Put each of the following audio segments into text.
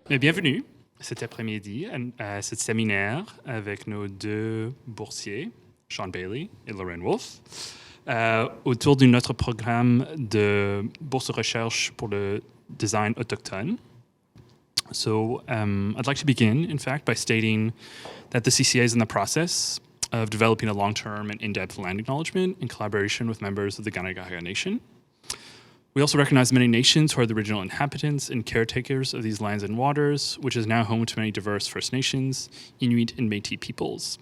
Bienvenue cet après-midi à ce séminaire avec nos deux boursiers, Shawn Bailey et Lauren Wolfe, autour de notre programme de bourse de recherche pour le design autochtone. So I'd like to begin, in fact, by stating that the CCA is in the process of developing a long-term and in-depth land acknowledgement in collaboration with members of the Kanagahaga Nation. We also recognize many nations who are the original inhabitants and caretakers of these lands and waters, which is now home to many diverse First Nations, Inuit, and Métis peoples.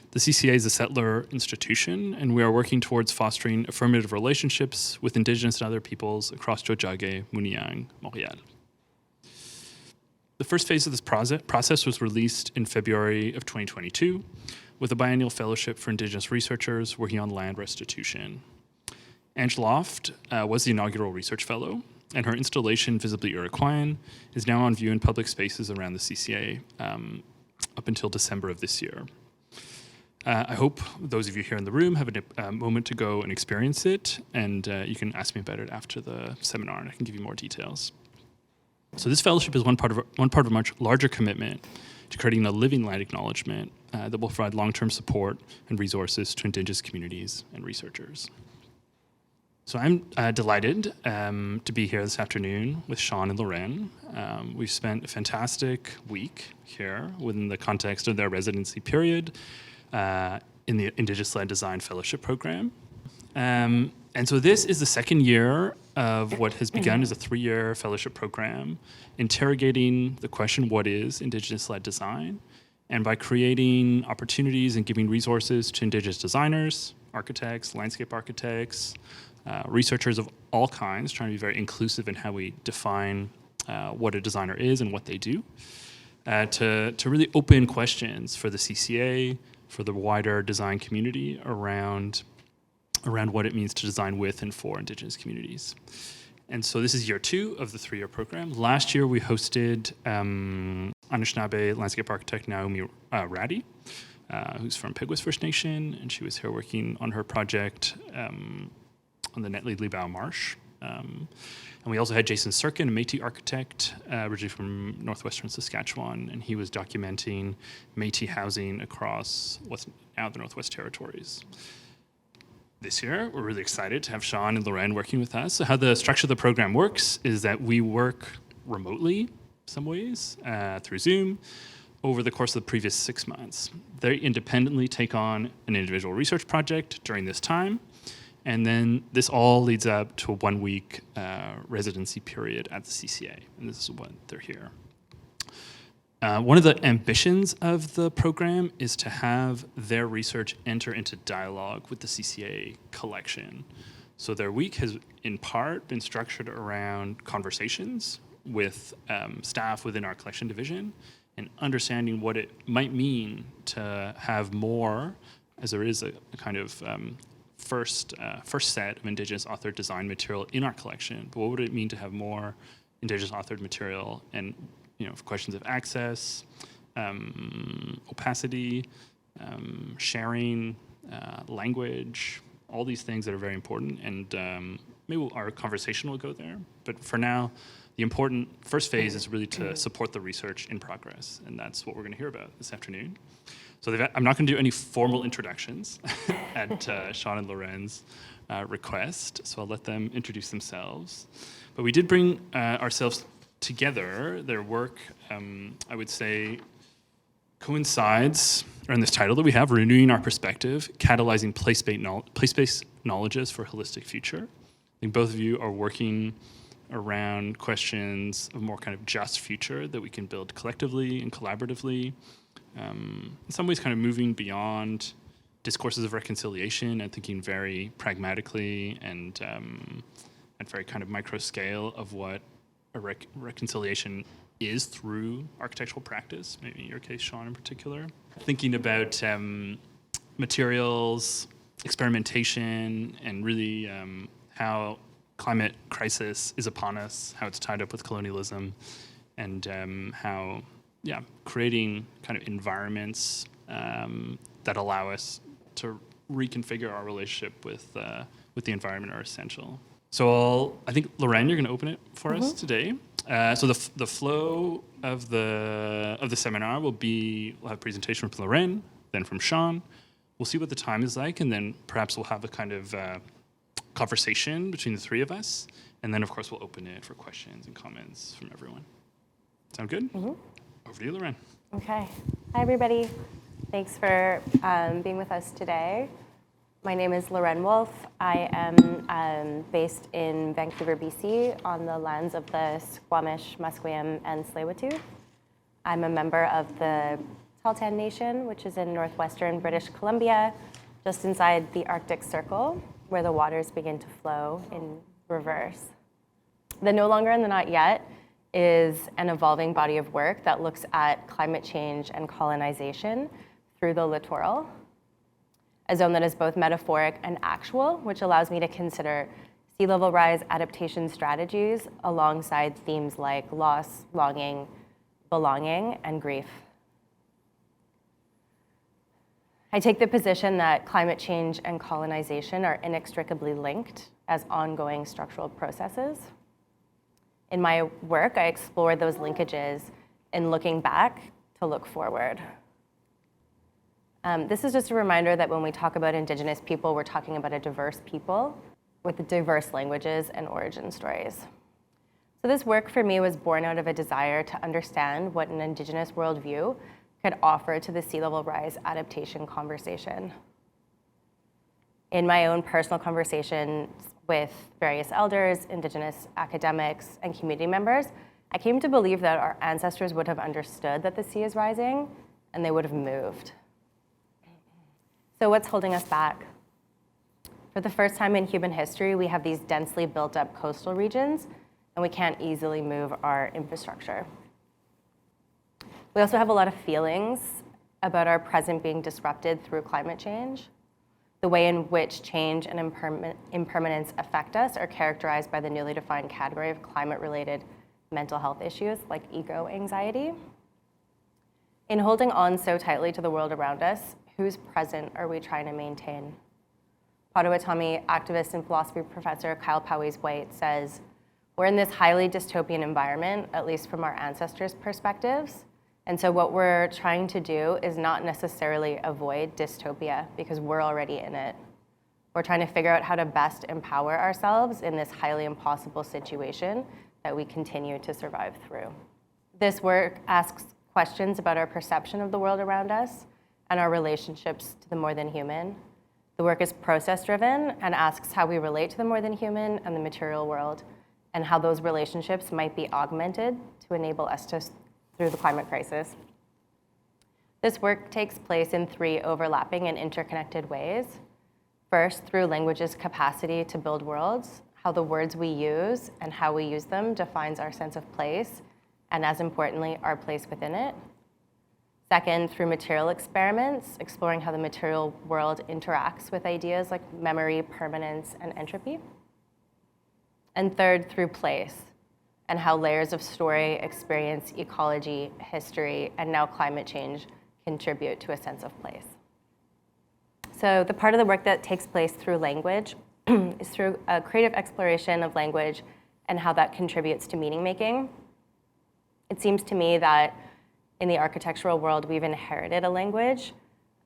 The CCA is a settler institution, and we are working towards fostering affirmative relationships with Indigenous and other peoples across Tiohtià:ke, Muniang, Montreal. The first phase of this process was released in February of 2022 with a biennial fellowship for Indigenous researchers working on land restitution. Ange Loft was the inaugural research fellow, and her installation, Visibly Iroquoian, is now on view in public spaces around the CCA up until December of this year. I hope those of you here in the room have a moment to go and experience it, and you can ask me about it after the seminar, and I can give you more details. So this fellowship is one part of a much larger commitment to creating a living land acknowledgement that will provide long-term support and resources to Indigenous communities and researchers. So I'm delighted to be here this afternoon with Shawn and Lauren. We've spent a fantastic week here within the context of their residency period in the Indigenous-led Design Fellowship Program. And so this is the second year of what has begun as a 3-year fellowship program, interrogating the question, what is Indigenous-led design? And by creating opportunities and giving resources to Indigenous designers, architects, landscape architects, researchers of all kinds, trying to be very inclusive in how we define what a designer is and what they do, to really open questions for the CCA, for the wider design community around what it means to design with and for Indigenous communities. And so this is year 2 of the 3-year program. Last year we hosted Anishinaabe landscape architect Naomi Ratty, who's from Peguis First Nation, and she was here working on her project on the Netley-Libau Marsh. And we also had Jason Sirkin, a Métis architect, originally from northwestern Saskatchewan, and he was documenting Métis housing across what's now the Northwest Territories. This year, we're really excited to have Shawn and Lauren working with us. So how the structure of the program works is that we work remotely, some ways, through Zoom, over the course of the previous 6 months. They independently take on an individual research project during this time, and then this all leads up to a 1-week residency period at the CCA, and this is what they're here. One of the ambitions of the program is to have their research enter into dialogue with the CCA collection. So their week has, in part, been structured around conversations with staff within our collection division and understanding what it might mean to have more, as there is a kind of first set of Indigenous authored design material in our collection, but what would it mean to have more Indigenous authored material, and for questions of access, opacity, sharing, language, all these things that are very important, and maybe our conversation will go there. But for now, the important first phase is really to support the research in progress, and that's what we're going to hear about this afternoon. So I'm not going to do any formal introductions at Shawn and Lauren's request, so I'll let them introduce themselves. But we did bring ourselves together. Their work, I would say, coincides around this title that we have, Renewing Our Perspective, Catalyzing Place-Based Knowledges for a Holistic Future. I think both of you are working around questions of more kind of just future that we can build collectively and collaboratively. In some ways kind of moving beyond discourses of reconciliation and thinking very pragmatically and at very kind of micro scale of what a reconciliation is through architectural practice, maybe in your case, Shawn, in particular. Thinking about materials, experimentation, and really how climate crisis is upon us, how it's tied up with colonialism, and how, creating kind of environments that allow us to reconfigure our relationship with the environment are essential. So I think, Lauren, you're going to open it for us today. So the flow of the seminar will be, we'll have a presentation from Lauren, then from Shawn. We'll see what the time is like, and then perhaps we'll have a kind of conversation between the three of us. And then, of course, we'll open it for questions and comments from everyone. Sound good? Mm-hmm. Over to you, Lauren. Okay. Hi, everybody. Thanks for being with us today. My name is Lauren Wolfe. I am based in Vancouver, BC, on the lands of the Squamish, Musqueam, and Tsleil-Waututh. I'm a member of the Tahltan Nation, which is in northwestern British Columbia, just inside the Arctic Circle, where the waters begin to flow in reverse. The No Longer and the Not Yet is an evolving body of work that looks at climate change and colonization through the littoral, a zone that is both metaphoric and actual, which allows me to consider sea level rise adaptation strategies alongside themes like loss, longing, belonging, and grief. I take the position that climate change and colonization are inextricably linked as ongoing structural processes. In my work, I explore those linkages in looking back to look forward. This is just a reminder that when we talk about Indigenous people, we're talking about a diverse people with diverse languages and origin stories. So this work for me was born out of a desire to understand what an Indigenous worldview could offer to the sea level rise adaptation conversation. In my own personal conversations with various elders, Indigenous academics, and community members, I came to believe that our ancestors would have understood that the sea is rising, and they would have moved. So what's holding us back? For the first time in human history, we have these densely built up coastal regions, and we can't easily move our infrastructure. We also have a lot of feelings about our present being disrupted through climate change. The way in which change and impermanence affect us are characterized by the newly defined category of climate-related mental health issues like eco-anxiety. In holding on so tightly to the world around us, whose present are we trying to maintain? Potawatomi activist and philosophy professor Kyle Powys-White says, we're in this highly dystopian environment, at least from our ancestors' perspectives. And so what we're trying to do is not necessarily avoid dystopia because we're already in it. We're trying to figure out how to best empower ourselves in this highly impossible situation that we continue to survive through. This work asks questions about our perception of the world around us and our relationships to the more than human. The work is process-driven and asks how we relate to the more than human and the material world, and how those relationships might be augmented to enable us to through the climate crisis. This work takes place in three overlapping and interconnected ways. First, through language's capacity to build worlds, how the words we use and how we use them defines our sense of place, and as importantly, our place within it. Second, through material experiments, exploring how the material world interacts with ideas like memory, permanence, and entropy. And third, through place, and how layers of story, experience, ecology, history, and now climate change contribute to a sense of place. So the part of the work that takes place through language is through a creative exploration of language and how that contributes to meaning making. It seems to me that in the architectural world, we've inherited a language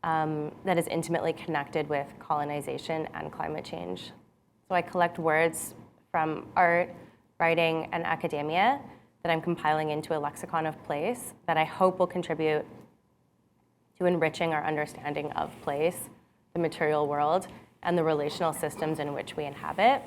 that is intimately connected with colonization and climate change. So I collect words from art, writing, and academia that I'm compiling into a lexicon of place that I hope will contribute to enriching our understanding of place, the material world, and the relational systems in which we inhabit.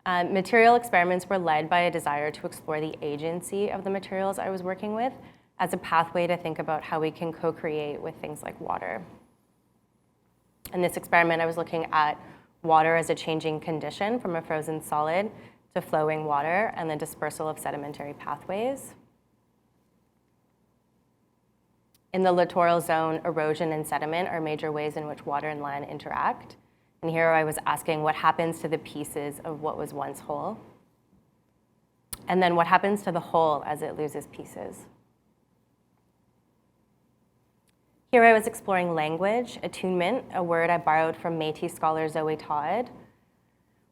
Material experiments were led by a desire to explore the agency of the materials I was working with as a pathway to think about how we can co-create with things like water. In this experiment, I was looking at water as a changing condition from a frozen solid to flowing water and the dispersal of sedimentary pathways. In the littoral zone, erosion and sediment are major ways in which water and land interact. And here I was asking what happens to the pieces of what was once whole? And then what happens to the whole as it loses pieces? Here I was exploring language, attunement, a word I borrowed from Métis scholar Zoe Todd.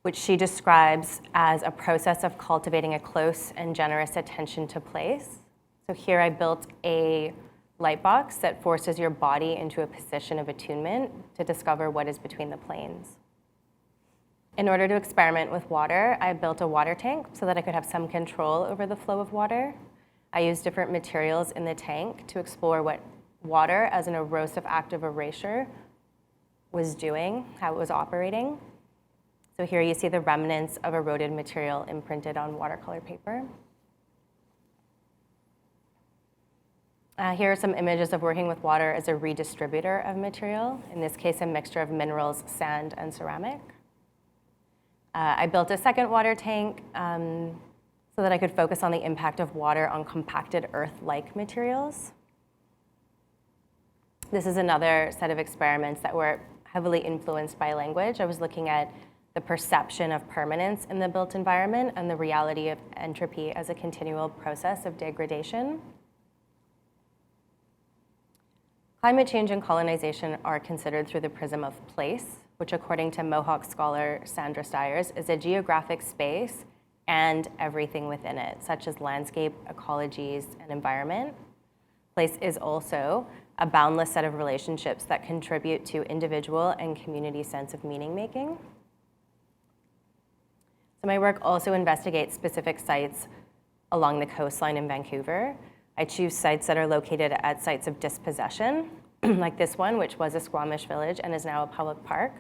which she describes as a process of cultivating a close and generous attention to place. So here I built a light box that forces your body into a position of attunement to discover what is between the planes. In order to experiment with water, I built a water tank so that I could have some control over the flow of water. I used different materials in the tank to explore what water as an erosive act of erasure was doing, how it was operating. So here you see the remnants of eroded material imprinted on watercolor paper. Here are some images of working with water as a redistributor of material, in this case a mixture of minerals, sand, and ceramic. I built a second water tank so that I could focus on the impact of water on compacted earth-like materials. This is another set of experiments that were heavily influenced by language. I was looking at the perception of permanence in the built environment and the reality of entropy as a continual process of degradation. Climate change and colonization are considered through the prism of place, which according to Mohawk scholar Sandra Stiers is a geographic space and everything within it, such as landscape, ecologies, and environment. Place is also a boundless set of relationships that contribute to individual and community sense of meaning making. So my work also investigates specific sites along the coastline in Vancouver. I choose sites that are located at sites of dispossession, like this one, which was a Squamish village and is now a public park,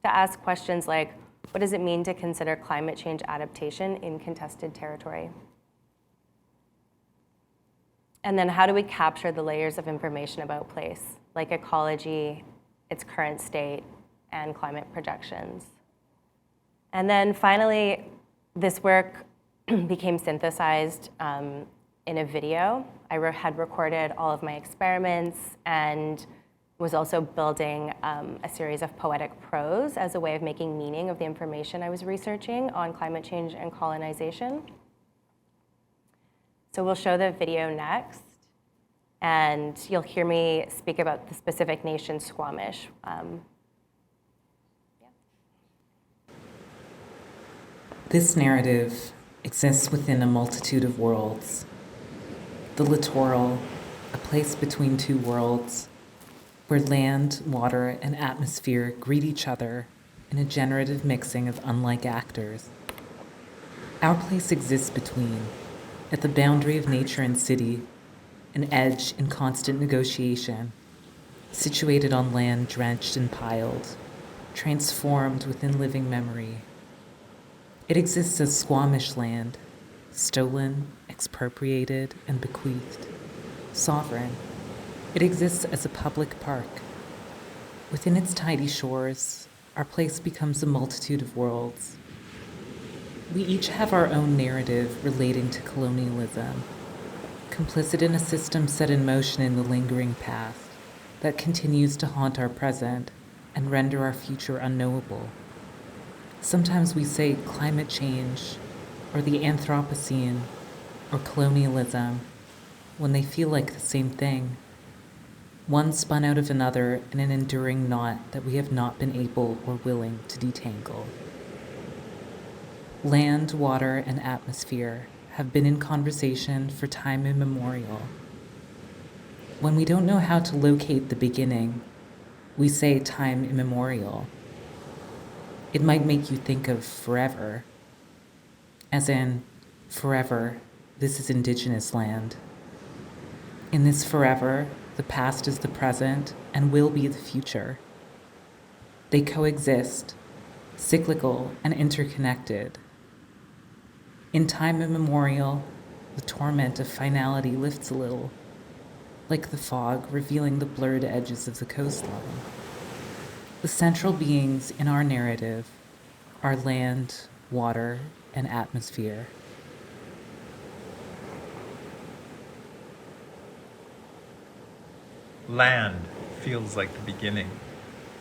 to ask questions like, what does it mean to consider climate change adaptation in contested territory? And then how do we capture the layers of information about place, like ecology, its current state, and climate projections? And then finally, this work became synthesized in a video. I had recorded all of my experiments and was also building a series of poetic prose as a way of making meaning of the information I was researching on climate change and colonization. So we'll show the video next, and you'll hear me speak about the specific nation Squamish. This narrative exists within a multitude of worlds. The littoral, a place between two worlds, where land, water, and atmosphere greet each other in a generative mixing of unlike actors. Our place exists between, at the boundary of nature and city, an edge in constant negotiation, situated on land drenched and piled, transformed within living memory. It exists as Squamish land, stolen, expropriated, and bequeathed, sovereign. It exists as a public park. Within its tidy shores, our place becomes a multitude of worlds. We each have our own narrative relating to colonialism, complicit in a system set in motion in the lingering past that continues to haunt our present and render our future unknowable. Sometimes we say climate change, or the Anthropocene, or colonialism, when they feel like the same thing. One spun out of another in an enduring knot that we have not been able or willing to detangle. Land, water, and atmosphere have been in conversation for time immemorial. When we don't know how to locate the beginning, we say time immemorial. It might make you think of forever, as in, forever, this is Indigenous land. In this forever, the past is the present and will be the future. They coexist, cyclical and interconnected. In time immemorial, the torment of finality lifts a little, like the fog revealing the blurred edges of the coastline. The central beings in our narrative are land, water, and atmosphere. Land feels like the beginning,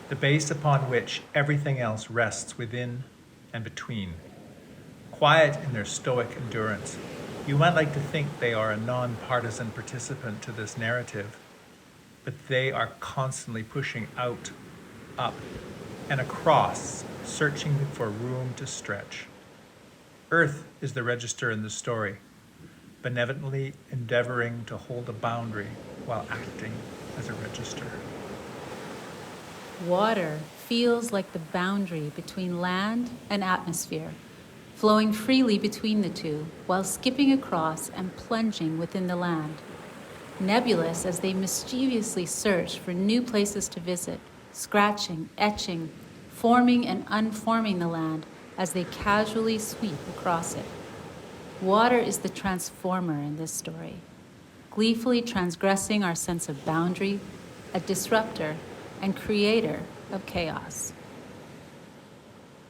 the base upon which everything else rests within and between. Quiet in their stoic endurance, you might like to think they are a non-partisan participant to this narrative, but they are constantly pushing out, up, and across searching for room to stretch. Earth is the register in the story, benevolently endeavoring to hold a boundary while acting as a register. Water feels like the boundary between land and atmosphere, flowing freely between the two while skipping across and plunging within the land. Nebulous as they mischievously search for new places to visit, scratching, etching, forming and unforming the land as they casually sweep across it. Water is the transformer in this story, gleefully transgressing our sense of boundary, a disruptor and creator of chaos.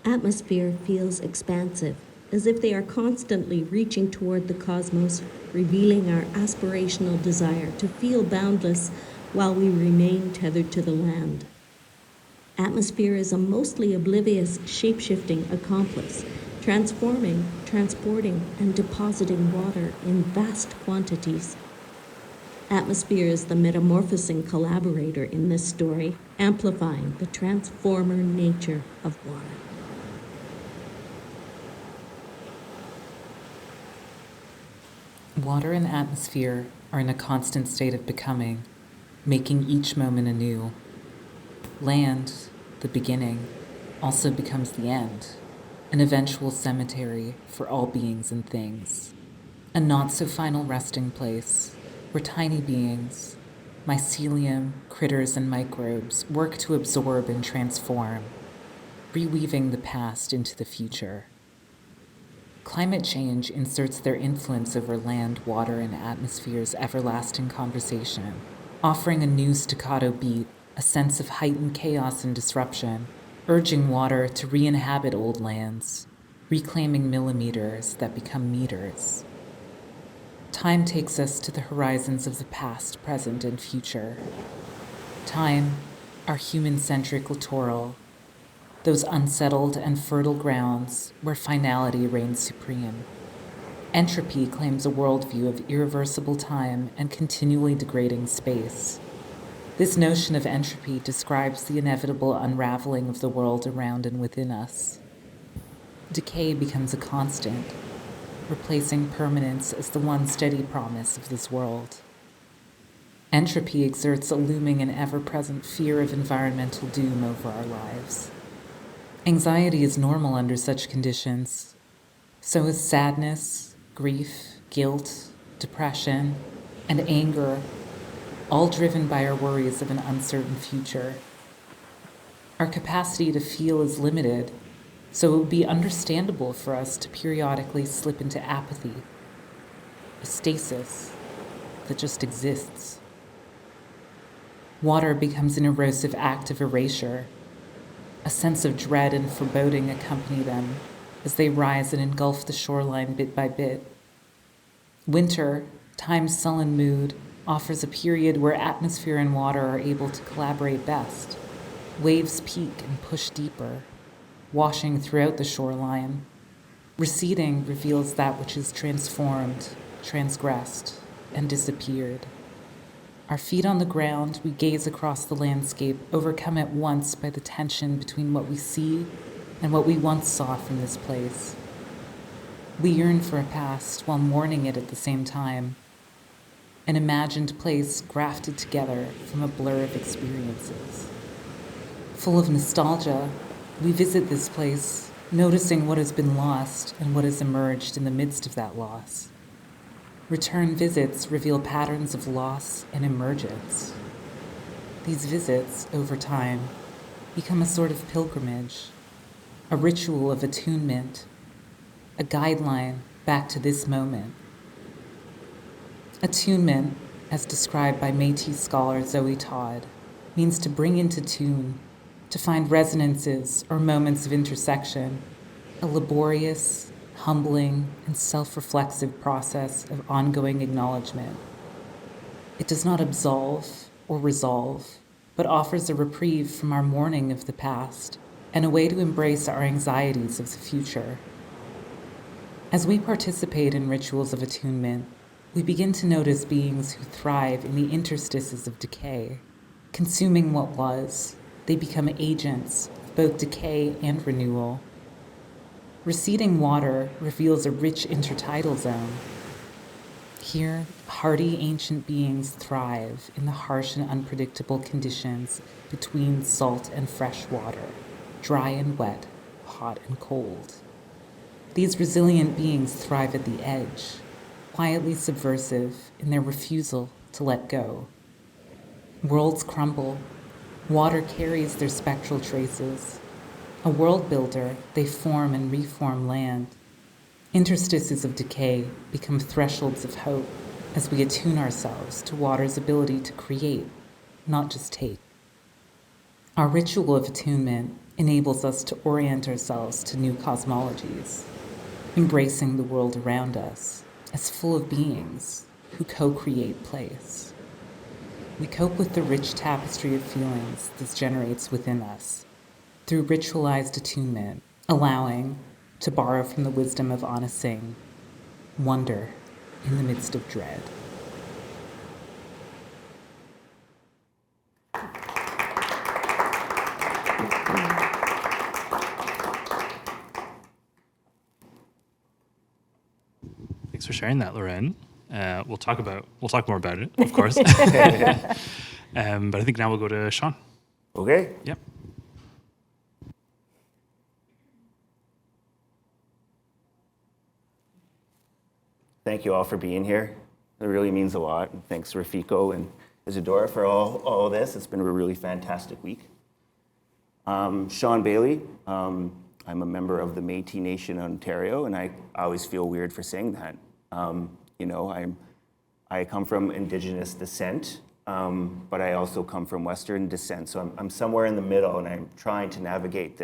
Atmosphere feels expansive, as if they are constantly reaching toward the cosmos, revealing our aspirational desire to feel boundless while we remain tethered to the land. Atmosphere is a mostly oblivious, shape-shifting accomplice, transforming, transporting, and depositing water in vast quantities. Atmosphere is the metamorphosing collaborator in this story, amplifying the transformer nature of water. Water and atmosphere are in a constant state of becoming, making each moment anew. Land, the beginning, also becomes the end, an eventual cemetery for all beings and things, a not-so-final resting place where tiny beings, mycelium, critters, and microbes work to absorb and transform, reweaving the past into the future. Climate change inserts their influence over land, water, and atmosphere's everlasting conversation, offering a new staccato beat, a sense of heightened chaos and disruption, urging water to re-inhabit old lands, reclaiming millimeters that become meters. Time takes us to the horizons of the past, present, and future. Time, our human-centric littoral, those unsettled and fertile grounds where finality reigns supreme. Entropy claims a worldview of irreversible time and continually degrading space. This notion of entropy describes the inevitable unraveling of the world around and within us. Decay becomes a constant, replacing permanence as the one steady promise of this world. Entropy exerts a looming and ever-present fear of environmental doom over our lives. Anxiety is normal under such conditions. So is sadness, grief, guilt, depression, and anger, all driven by our worries of an uncertain future. Our capacity to feel is limited, so it would be understandable for us to periodically slip into apathy, a stasis that just exists. Water becomes an erosive act of erasure. A sense of dread and foreboding accompany them as they rise and engulf the shoreline bit by bit. Winter, time's sullen mood, offers a period where atmosphere and water are able to collaborate best. Waves peak and push deeper, washing throughout the shoreline. Receding reveals that which is transformed, transgressed, and disappeared. Our feet on the ground, we gaze across the landscape, overcome at once by the tension between what we see and what we once saw from this place. We yearn for a past while mourning it at the same time, an imagined place grafted together from a blur of experiences. Full of nostalgia, we visit this place, noticing what has been lost and what has emerged in the midst of that loss. Return visits reveal patterns of loss and emergence. These visits, over time, become a sort of pilgrimage, a ritual of attunement, a guideline back to this moment. Attunement, as described by Métis scholar Zoe Todd, means to bring into tune, to find resonances or moments of intersection, a laborious, humbling, and self-reflexive process of ongoing acknowledgement. It does not absolve or resolve, but offers a reprieve from our mourning of the past and a way to embrace our anxieties of the future. As we participate in rituals of attunement, we begin to notice beings who thrive in the interstices of decay. Consuming what was, they become agents of both decay and renewal. Receding water reveals a rich intertidal zone. Here, hardy ancient beings thrive in the harsh and unpredictable conditions between salt and fresh water, dry and wet, hot and cold. These resilient beings thrive at the edge, quietly subversive in their refusal to let go. Worlds crumble. Water carries their spectral traces. A world builder, they form and reform land. Interstices of decay become thresholds of hope as we attune ourselves to water's ability to create, not just take. Our ritual of attunement enables us to orient ourselves to new cosmologies, embracing the world around us as full of beings who co-create place. We cope with the rich tapestry of feelings this generates within us through ritualized attunement, allowing, to borrow from the wisdom of Anna Singh, wonder in the midst of dread. Thanks for sharing that, Lauren. We'll talk more about it, of course. But I think now we'll go to Shawn. Okay. Yep. Thank you all for being here. It really means a lot. And thanks, Rafiko and Isadora, for all of this. It's been a really fantastic week. Shawn Bailey. I'm a member of the Métis Nation in Ontario, and I always feel weird for saying that. I come from Indigenous descent, but I also come from Western descent. So I'm somewhere in the middle, and I'm trying to navigate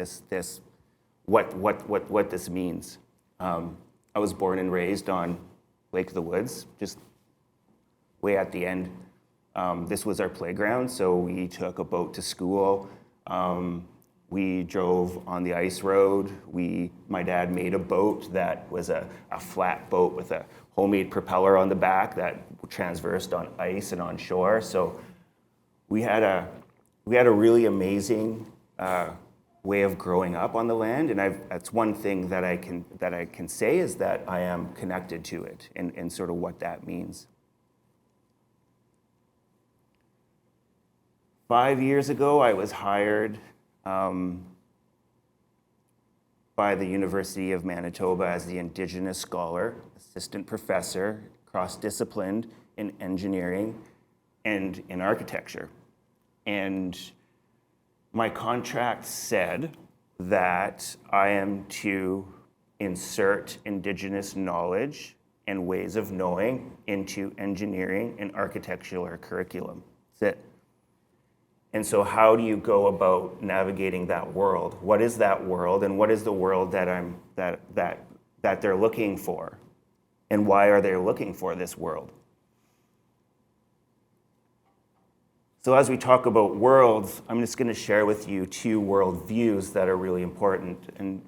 what this means. I was born and raised on Lake of the Woods, just way at the end. This was our playground, so we took a boat to school. We drove on the ice road. My dad made a boat that was a flat boat with a homemade propeller on the back that transversed on ice and on shore. So we had a really amazing way of growing up on the land, and that's one thing that I can say is that I am connected to it and sort of what that means. 5 years ago, I was hired by the University of Manitoba as the Indigenous Scholar, Assistant Professor, cross-disciplined in engineering and in architecture. And my contract said that I am to insert Indigenous knowledge and ways of knowing into engineering and architectural curriculum. That's it. And so how do you go about navigating that world? What is that world, and what is the world that they're looking for? And why are they looking for this world? So as we talk about worlds, I'm just going to share with you two world views that are really important. And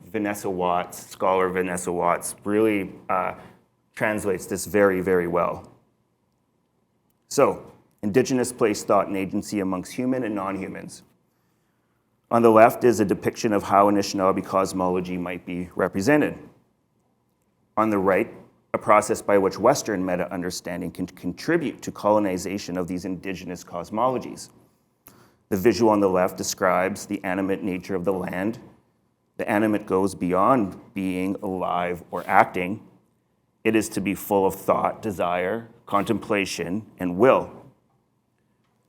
scholar Vanessa Watts, really translates this very, very well. So, Indigenous place, thought, and agency amongst human and non-humans. On the left is a depiction of how Anishinaabe cosmology might be represented. On the right, a process by which Western meta-understanding can contribute to colonization of these indigenous cosmologies. The visual on the left describes the animate nature of the land. The animate goes beyond being alive or acting. It is to be full of thought, desire, contemplation, and will.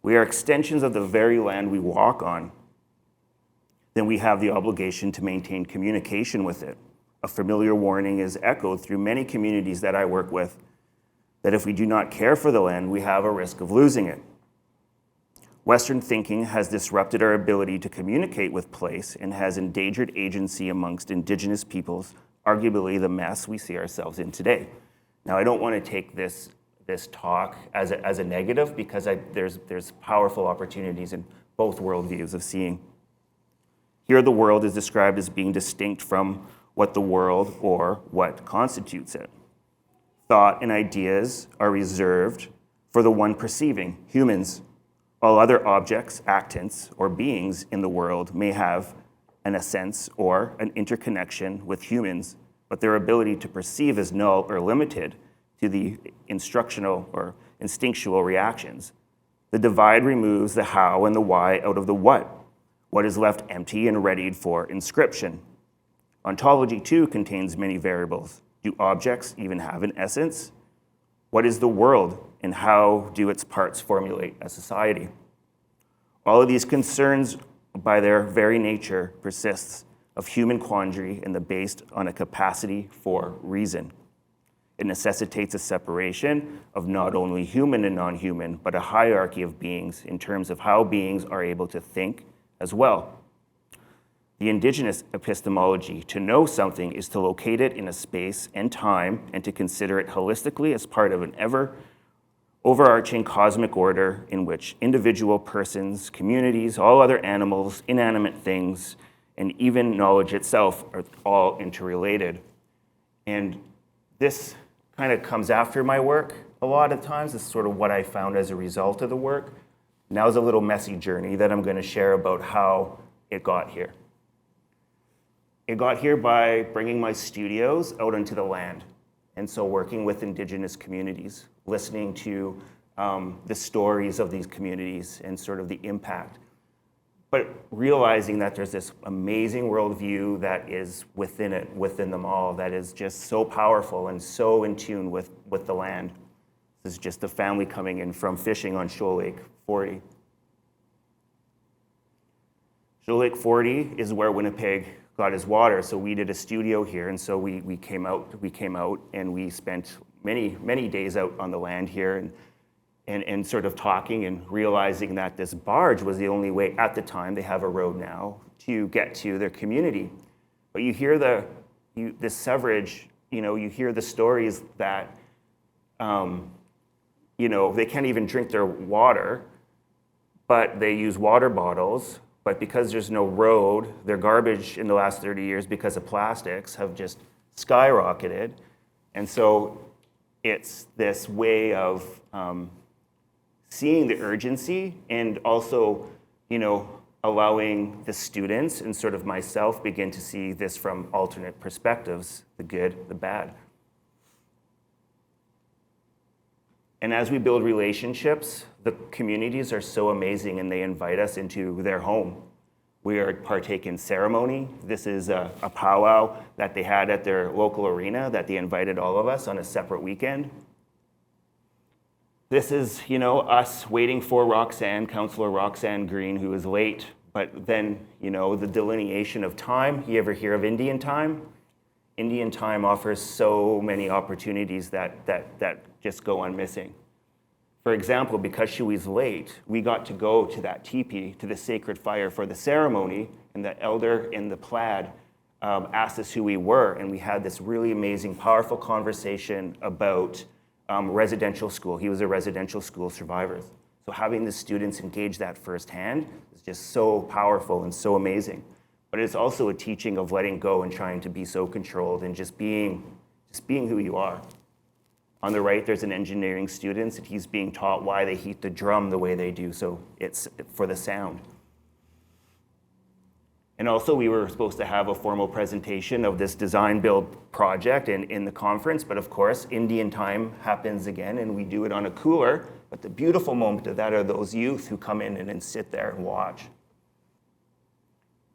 We are extensions of the very land we walk on. Then we have the obligation to maintain communication with it. A familiar warning is echoed through many communities that I work with, that if we do not care for the land, we have a risk of losing it. Western thinking has disrupted our ability to communicate with place and has endangered agency amongst Indigenous peoples, arguably the mess we see ourselves in today. Now, I don't want to take this talk as a negative, because there's powerful opportunities in both worldviews of seeing. Here, the world is described as being distinct from what the world or what constitutes it. Thought and ideas are reserved for the one perceiving, humans. All other objects, actants, or beings in the world may have an essence or an interconnection with humans, but their ability to perceive is null or limited to the instructional or instinctual reactions. The divide removes the how and the why out of the what. What is left empty and readied for inscription. Ontology, too, contains many variables. Do objects even have an essence? What is the world, and how do its parts formulate a society? All of these concerns, by their very nature, persists of human quandary and based on a capacity for reason. It necessitates a separation of not only human and non-human, but a hierarchy of beings in terms of how beings are able to think as well. The indigenous epistemology, to know something, is to locate it in a space and time and to consider it holistically as part of an ever overarching cosmic order in which individual persons, communities, all other animals, inanimate things, and even knowledge itself are all interrelated. And this kind of comes after my work a lot of times. This is sort of what I found as a result of the work. Now's a little messy journey that I'm going to share about how it got here. It got here by bringing my studios out onto the land. And so working with Indigenous communities, listening to the stories of these communities and sort of the impact. But realizing that there's this amazing worldview that is within them all, that is just so powerful and so in tune with the land. This is just a family coming in from fishing on Shoal Lake 40. Shoal Lake 40 is where Winnipeg got his water, so we did a studio here, and so we came out and we spent many days out on the land here and sort of talking and realizing that this barge was the only way at the time, they have a road now, to get to their community. But you hear the severage, you hear the stories that they can't even drink their water, but they use water bottles. But because there's no road, their garbage in the last 30 years because of plastics have just skyrocketed. And so it's this way of seeing the urgency and also, allowing the students and sort of myself begin to see this from alternate perspectives, the good, the bad. And as we build relationships, the communities are so amazing and they invite us into their home. We are partake in ceremony. This is a powwow that they had at their local arena that they invited all of us on a separate weekend. This is, us waiting for Roxanne, Councillor Roxanne Green, who is late, but then, the delineation of time. You ever hear of Indian time? Indian time offers so many opportunities that just go unmissing. For example, because she was late, we got to go to that teepee, to the sacred fire for the ceremony, and the elder in the plaid asked us who we were, and we had this really amazing, powerful conversation about residential school. He was a residential school survivor. So having the students engage that firsthand is just so powerful and so amazing. But it's also a teaching of letting go and trying to be so controlled and just being who you are. On the right, there's an engineering student, and he's being taught why they heat the drum the way they do, so it's for the sound. And also, we were supposed to have a formal presentation of this design build project in the conference, but of course, Indian time happens again, and we do it on a cooler. But the beautiful moment of that are those youth who come in and sit there and watch.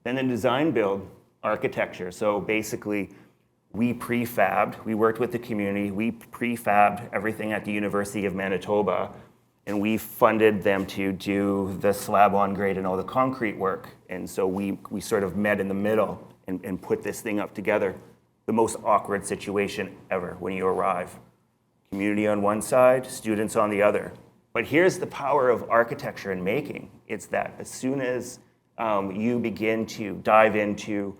Then the design build architecture. So basically, we prefabbed, we worked with the community, we prefabbed everything at the University of Manitoba, and we funded them to do the slab on grade and all the concrete work. And so we sort of met in the middle and put this thing up together. The most awkward situation ever when you arrive. Community on one side, students on the other. But here's the power of architecture and making. It's that as soon as you begin to dive into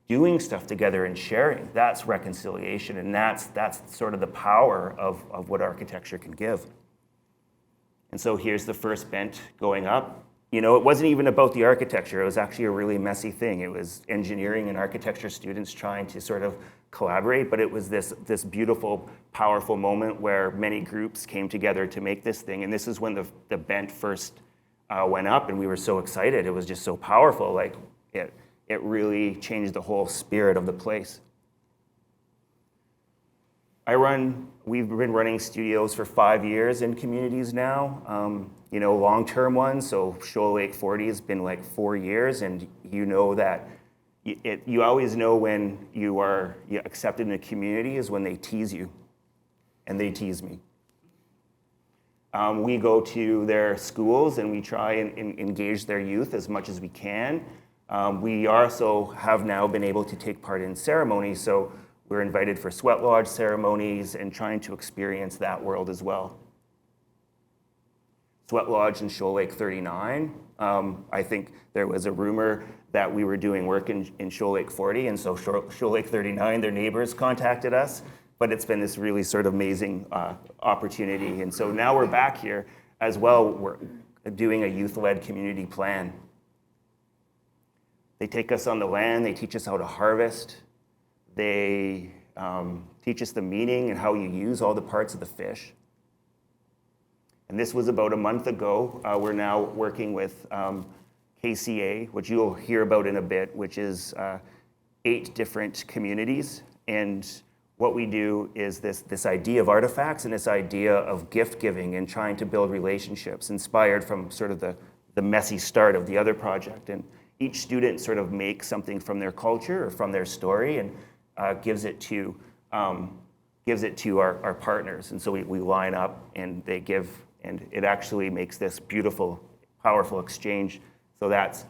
doing stuff together and sharing, that's reconciliation, and that's sort of the power of what architecture can give. And so here's the first bent going up. It wasn't even about the architecture. It was actually a really messy thing. It was engineering and architecture students trying to sort of collaborate, but it was this beautiful, powerful moment where many groups came together to make this thing. And this is when the bent first went up, and we were so excited. It was just so powerful. Like it it really changed the whole spirit of the place. We've been running studios for 5 years in communities now, long-term ones. So Shoal Lake 40 has been like 4 years, and you know that you always know when you're accepted in a community is when they tease you, and they tease me. We go to their schools and we try and engage their youth as much as we can. We also have now been able to take part in ceremonies, so we're invited for sweat lodge ceremonies and trying to experience that world as well. Sweat lodge in Shoal Lake 39. I think there was a rumor that we were doing work in Shoal Lake 40, and so Shoal Lake 39, their neighbors contacted us, but it's been this really sort of amazing opportunity. And so now we're back here as well. We're doing a youth-led community plan. They take us on the land, they teach us how to harvest, they teach us the meaning and how you use all the parts of the fish. And this was about a month ago. We're now working with KCA, which you'll hear about in a bit, which is 8 different communities. And what we do is this idea of artifacts and this idea of gift giving and trying to build relationships inspired from sort of the messy start of the other project. And each student sort of makes something from their culture or from their story and gives it to our partners. And so we line up and they give, and it actually makes this beautiful, powerful exchange. So that's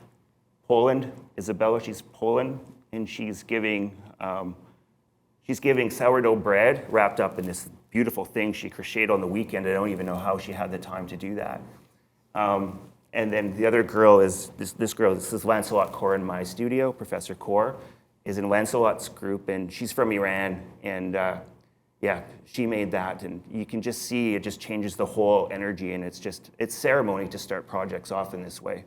Poland. Isabella, she's Poland, and she's giving sourdough bread wrapped up in this beautiful thing she crocheted on the weekend. I don't even know how she had the time to do that. And then the other girl is this girl. This is Lancelot Kaur in my studio. Professor Kaur is in Lancelot's group, and she's from Iran. And she made that, and you can just see it just changes the whole energy, and it's ceremony to start projects off in this way.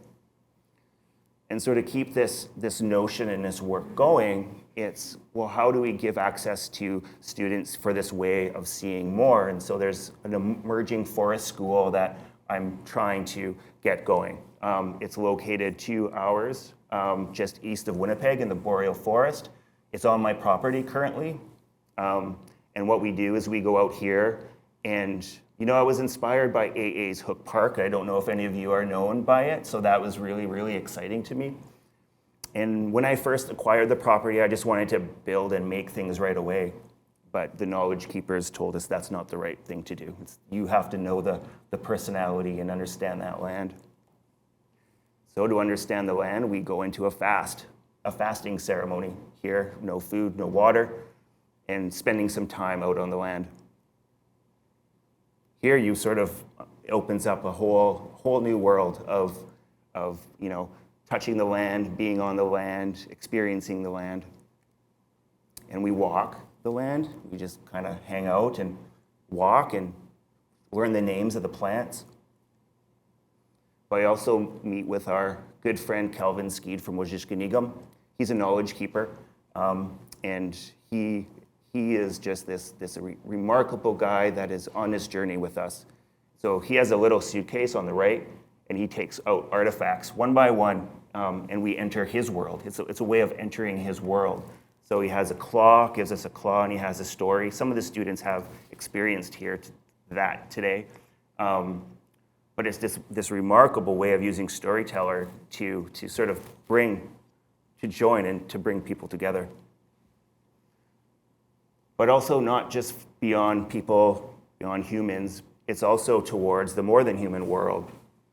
And so to keep this notion and this work going, it's, well, how do we give access to students for this way of seeing more? And so there's an emerging forest school that I'm trying to get going. It's located 2 hours just east of Winnipeg in the Boreal Forest. It's on my property currently. And what we do is we go out here and, I was inspired by AA's Hook Park. I don't know if any of you are known by it, so that was really, really exciting to me. And when I first acquired the property, I just wanted to build and make things right away. But the knowledge keepers told us that's not the right thing to do. You have to know the personality and understand that land. So to understand the land, we go into a fasting ceremony here, no food, no water, and spending some time out on the land. Here you sort of opens up a whole new world of touching the land, being on the land, experiencing the land. And we walk the land. We just kind of hang out and walk and learn the names of the plants. But I also meet with our good friend Calvin Skeed from Wajishkanigam. He's a knowledge keeper, and he is just this remarkable guy that is on this journey with us. So he has a little suitcase on the right, and he takes out artifacts one by one, and we enter his world. It's a way of entering his world. So he has a claw, gives us a claw, and he has a story. Some of the students have experienced here that today. But it's this remarkable way of using storyteller to sort of join and to bring people together. But also not just beyond people, beyond humans, it's also towards the more than human world.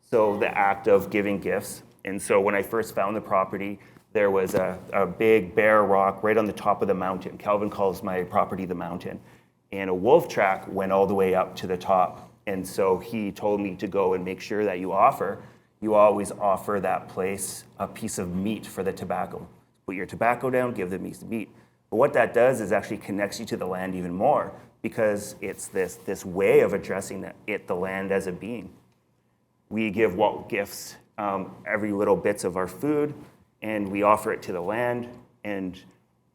So the act of giving gifts. And so when I first found the property, there was a big bare rock right on the top of the mountain. Calvin calls my property the mountain. And a wolf track went all the way up to the top. And so he told me to go and make sure that you always offer that place a piece of meat for the tobacco. Put your tobacco down, give them a piece of meat. But what that does is actually connects you to the land even more, because it's this way of addressing the land as a being. We give gifts, every little bits of our food, and we offer it to the land. And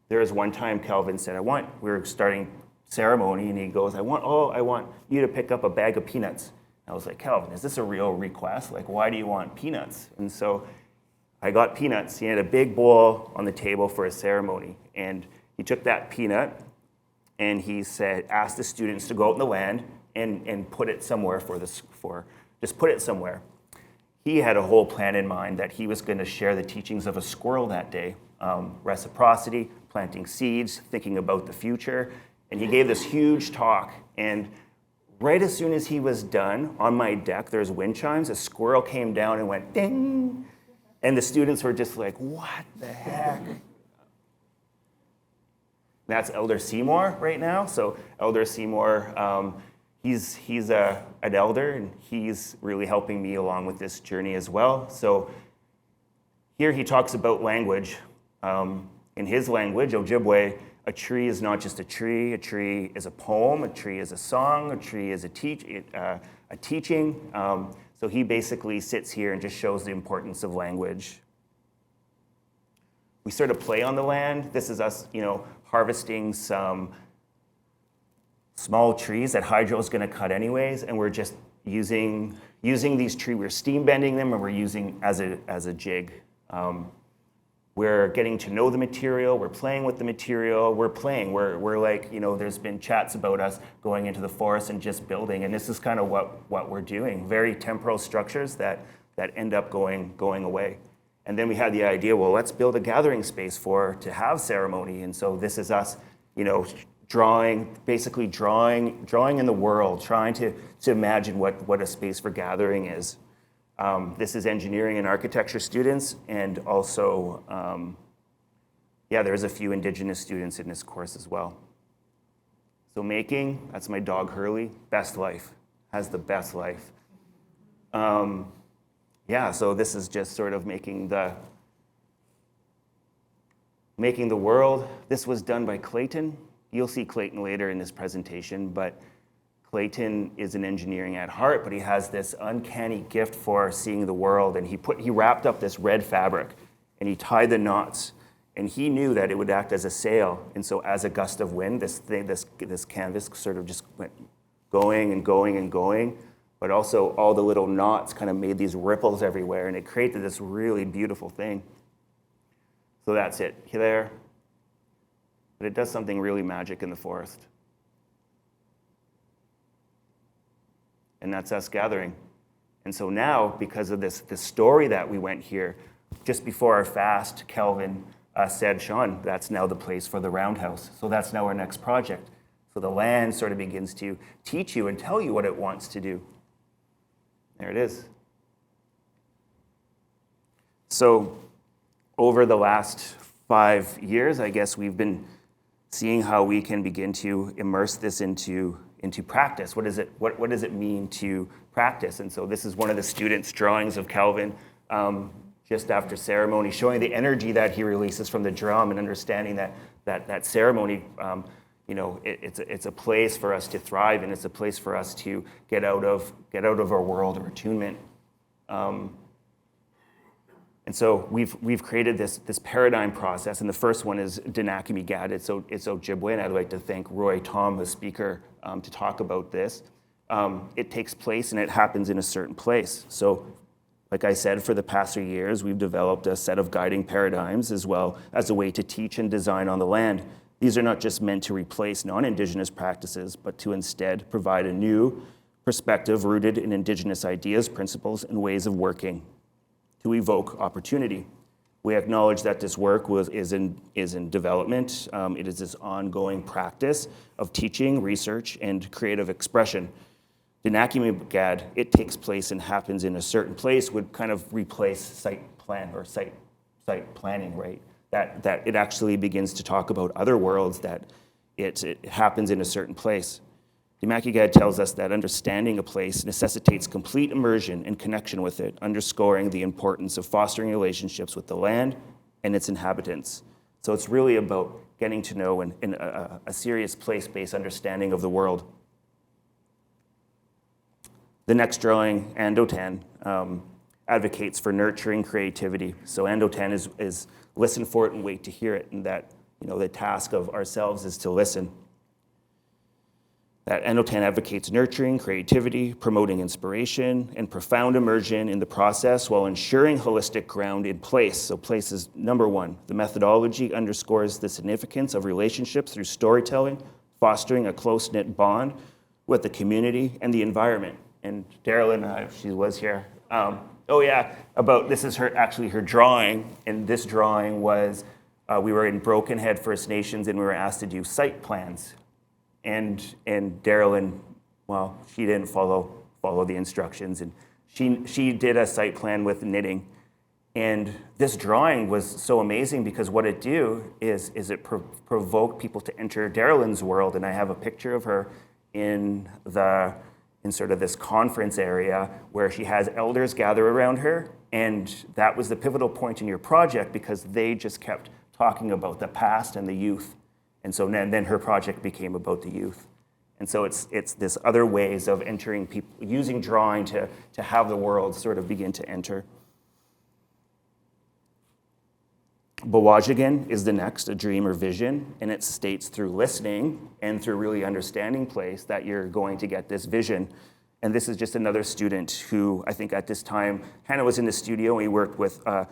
there was one time Calvin said, we were starting ceremony, and he goes, I want you to pick up a bag of peanuts. And I was like, Calvin, is this a real request? Like, why do you want peanuts? And so I got peanuts. He had a big bowl on the table for a ceremony. And he took that peanut and he said, asked the students to go out in the land and put it somewhere just put it somewhere. He had a whole plan in mind that he was going to share the teachings of a squirrel that day. Reciprocity, planting seeds, thinking about the future. And he gave this huge talk. And right as soon as he was done, on my deck, there's wind chimes, a squirrel came down and went ding. And the students were just like, what the heck? That's Elder Seymour right now. So Elder Seymour, he's an elder, and he's really helping me along with this journey as well. So here he talks about language. In his language, Ojibwe, a tree is not just a tree is a poem, a tree is a song, a tree is a teaching. So he basically sits here and just shows the importance of language. We sort of play on the land. This is us, harvesting some small trees that hydro is going to cut anyways, and we're just using these trees. We're steam bending them, and we're using as a jig. We're getting to know the material. We're playing with the material. We're playing. We're like, there's been chats about us going into the forest and just building, and this is kind of what we're doing. Very temporal structures that end up going away. And then we had the idea, well, let's build a gathering space to have ceremony. And so this is us, drawing in the world, trying to imagine what a space for gathering is. This is engineering and architecture students, and also, there's a few Indigenous students in this course as well. So making, that's my dog Hurley, best life, has the best life. So this is just sort of making the world. This was done by Clayton. You'll see Clayton later in this presentation, but Clayton is an engineering at heart, but he has this uncanny gift for seeing the world, and he wrapped up this red fabric, and he tied the knots, and he knew that it would act as a sail, and so as a gust of wind, this canvas sort of just went going and going and going, but also all the little knots kind of made these ripples everywhere, and it created this really beautiful thing. So that's it there, but it does something really magic in the forest. And that's us gathering. And so now, because of this story that we went here, just before our fast, Kelvin said, Shawn, that's now the place for the roundhouse. So that's now our next project. So the land sort of begins to teach you and tell you what it wants to do. There it is. So over the last 5 years, I guess we've been seeing how we can begin to immerse this into practice. What does it mean to practice? And so this is one of the students' drawings of Calvin just after ceremony, showing the energy that he releases from the drum and understanding that ceremony, it's a place for us to thrive, and it's a place for us to get out of our world of attunement. And so we've created this paradigm process, and the first one is Dinakimigad. It's Ojibwe, and I'd like to thank Roy Tom, the speaker, to talk about this. It takes place and it happens in a certain place. So, like I said, for the past 3 years, we've developed a set of guiding paradigms as well as a way to teach and design on the land. These are not just meant to replace non-Indigenous practices, but to instead provide a new perspective rooted in Indigenous ideas, principles, and ways of working to evoke opportunity. We acknowledge that this work is in development. It is this ongoing practice of teaching, research, and creative expression. Dinakimigad, it takes place and happens in a certain place, would kind of replace site plan or site planning, right? That it actually begins to talk about other worlds, that it happens in a certain place. Dinakimigad tells us that understanding a place necessitates complete immersion and connection with it, underscoring the importance of fostering relationships with the land and its inhabitants. So it's really about getting to know a serious place-based understanding of the world. The next drawing, Andotan, advocates for nurturing creativity. So Andotan is listen for it and wait to hear it, and that the task of ourselves is to listen. that Endotan advocates nurturing creativity, promoting inspiration, and profound immersion in the process while ensuring holistic ground in place. So place is number one. The methodology underscores the significance of relationships through storytelling, fostering a close-knit bond with the community and the environment. And Darylyn, she was here. This is her drawing, and this drawing was, we were in Broken Head First Nations and we were asked to do site plans. And Darylyn, well, she didn't follow the instructions, and she did a site plan with knitting. And this drawing was so amazing because what it do is it provoked people to enter Darylyn's world, and I have a picture of her in sort of this conference area where she has elders gather around her, and that was the pivotal point in your project because they just kept talking about the past and the youth. And so then her project became about the youth. And so it's this other ways of entering people, using drawing to have the world sort of begin to enter. Bawajigan is the next, a dream or vision, and it states through listening and through really understanding place that you're going to get this vision. And this is just another student who I think at this time, Hannah was in the studio and we worked with a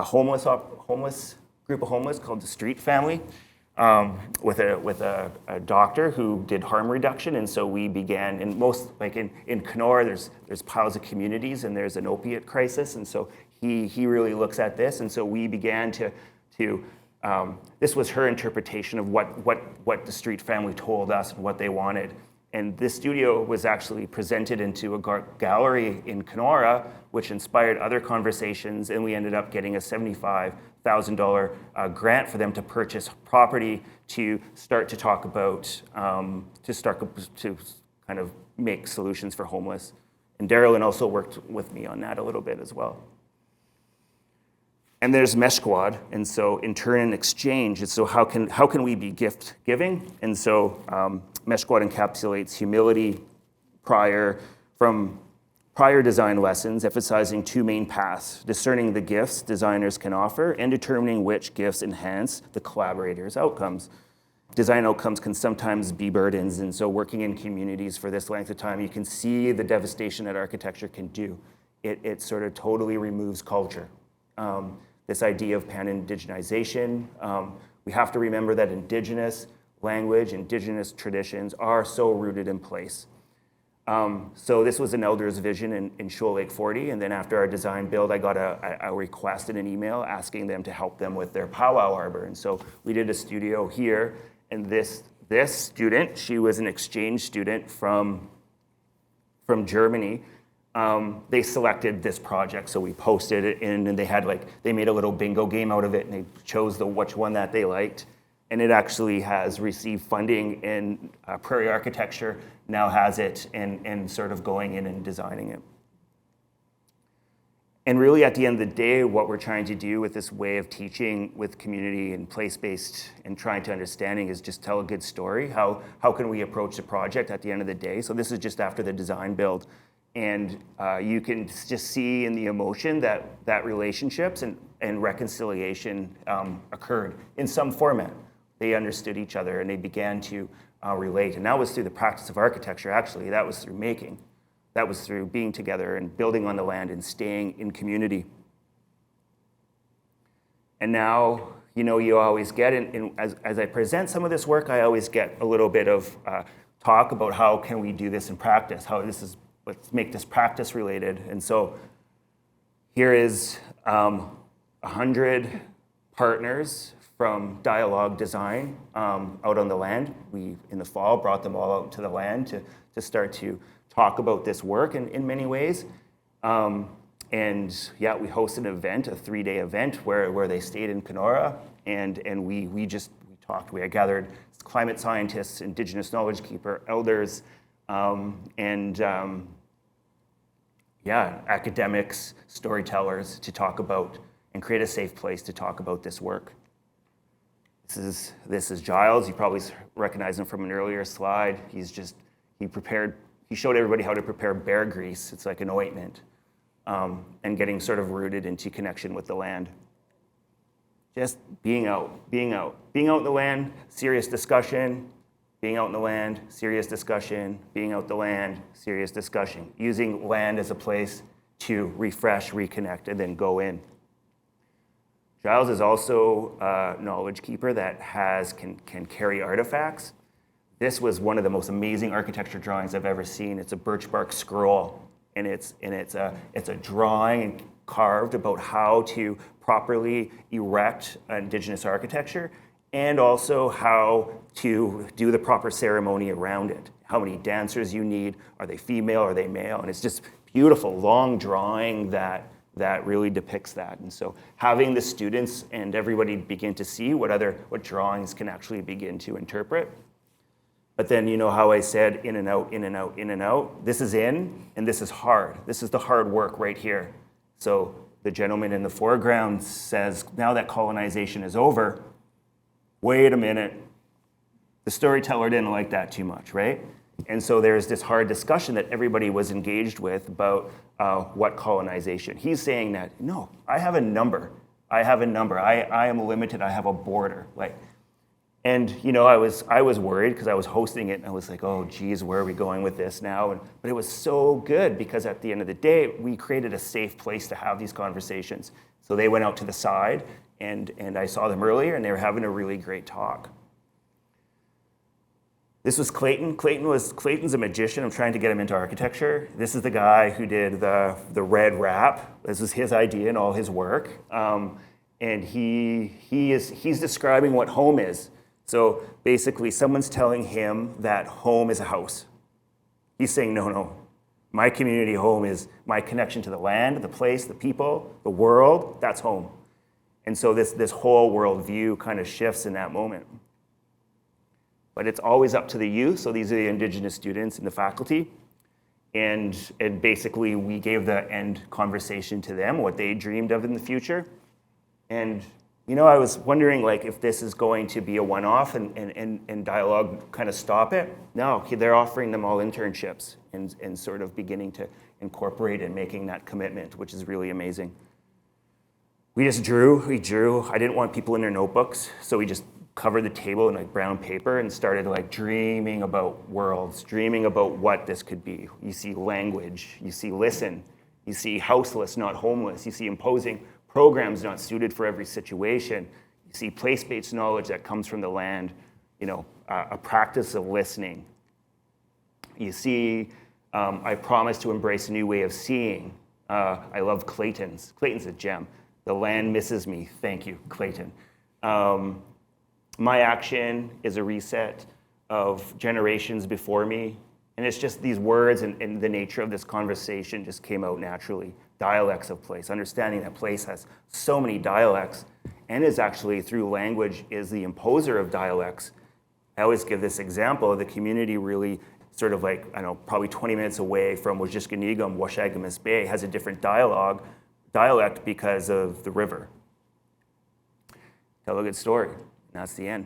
homeless group of homeless called the Street Family. With a doctor who did harm reduction, and so we began in most, like in Kenora, there's piles of communities and there's an opiate crisis, and so he really looks at this, and so we began to this was her interpretation of what the Street Family told us and what they wanted, and this studio was actually presented into a gallery in Kenora, which inspired other conversations, and we ended up getting a $75,000 grant for them to purchase property to start to talk about, to kind of make solutions for homeless. And Darylyn also worked with me on that a little bit as well. And there's Mesh Squad, and so in turn and exchange, and so how can we be gift giving? And so Mesh Squad encapsulates humility from prior design lessons, emphasizing two main paths: discerning the gifts designers can offer and determining which gifts enhance the collaborators' outcomes. Design outcomes can sometimes be burdens, and so working in communities for this length of time, you can see the devastation that architecture can do. It sort of totally removes culture. This idea of pan-indigenization, we have to remember that Indigenous language, Indigenous traditions are so rooted in place. So this was an elder's vision in Shoal Lake 40, and then after our design build, I got a request in an email asking them to help them with their powwow arbor. And so we did a studio here, and this student, she was an exchange student from Germany. They selected this project, so we posted it in, and they made a little bingo game out of it, and they chose which one that they liked. And it actually has received funding in Prairie Architecture, now has it, and sort of going in and designing it. And really at the end of the day, what we're trying to do with this way of teaching with community and place-based and trying to understanding is just tell a good story. How can we approach the project at the end of the day? So this is just after the design build. And you can just see in the emotion that relationships and reconciliation occurred in some format. They understood each other and they began to relate. And that was through the practice of architecture, actually. That was through making. That was through being together and building on the land and staying in community. And now, you always get, as I present some of this work, I always get a little bit of talk about how can we do this in practice, let's make this practice related. And so here is 100 partners from Dialogue Design out on the land. We, in the fall, brought them all out to the land to start to talk about this work in many ways. And yeah, we hosted an event, a 3-day event where they stayed in Kenora, and we talked. We had gathered climate scientists, Indigenous knowledge keeper, elders, academics, storytellers to talk about and create a safe place to talk about this work. This is Giles. You probably recognize him from an earlier slide. He showed everybody how to prepare bear grease. It's like an ointment, and getting sort of rooted into connection with the land. Just being out in the land, serious discussion, Being out in the land, serious discussion. Being out the land, serious discussion. Using land as a place to refresh, reconnect, and then go in. Giles is also a knowledge keeper that can carry artifacts. This was one of the most amazing architecture drawings I've ever seen. It's a birch bark scroll, and it's a drawing carved about how to properly erect Indigenous architecture, and also how to do the proper ceremony around it. How many dancers you need, are they female, are they male? And it's just beautiful, long drawing that really depicts that. And so having the students and everybody begin to see what drawings can actually begin to interpret. But then, you know how I said in and out, in and out, in and out? This is in, and this is hard. This is the hard work right here. So the gentleman in the foreground says, now that colonization is over, wait a minute. The storyteller didn't like that too much, right? And so there's this hard discussion that everybody was engaged with about what colonization. He's saying that, no, I have a number. I am limited. I have a border. And you know, I was worried because I was hosting it, and I was like, oh, geez, where are we going with this now? But it was so good because at the end of the day, we created a safe place to have these conversations. So they went out to the side, and I saw them earlier, and they were having a really great talk. This was Clayton. Clayton's a magician. I'm trying to get him into architecture. This is the guy who did the red wrap. This was his idea and all his work. And he's describing what home is. So basically, someone's telling him that home is a house. He's saying, no. My community home is my connection to the land, the place, the people, the world. That's home. And so this whole worldview kind of shifts in that moment. But it's always up to the youth. So these are the Indigenous students in the faculty. And basically, we gave the end conversation to them, what they dreamed of in the future. And you know, I was wondering if this is going to be a one-off and dialogue kind of stop it. No, they're offering them all internships and sort of beginning to incorporate and making that commitment, which is really amazing. We just drew. I didn't want people in their notebooks, so we just covered the table in brown paper and started dreaming about worlds, dreaming about what this could be. You see language, you see listen, you see houseless, not homeless, you see imposing programs not suited for every situation. You see place-based knowledge that comes from the land, a practice of listening. You see, I promise to embrace a new way of seeing. I love Clayton's. Clayton's a gem. The land misses me. Thank you, Clayton. My action is a reset of generations before me. And it's just these words and the nature of this conversation just came out naturally. Dialects of place, understanding that place has so many dialects and is actually, through language, is the imposer of dialects. I always give this example. The community really sort of probably 20 minutes away from Wajishkanigam, Washagamis Bay, has a different dialect because of the river. Tell a good story. And that's the end.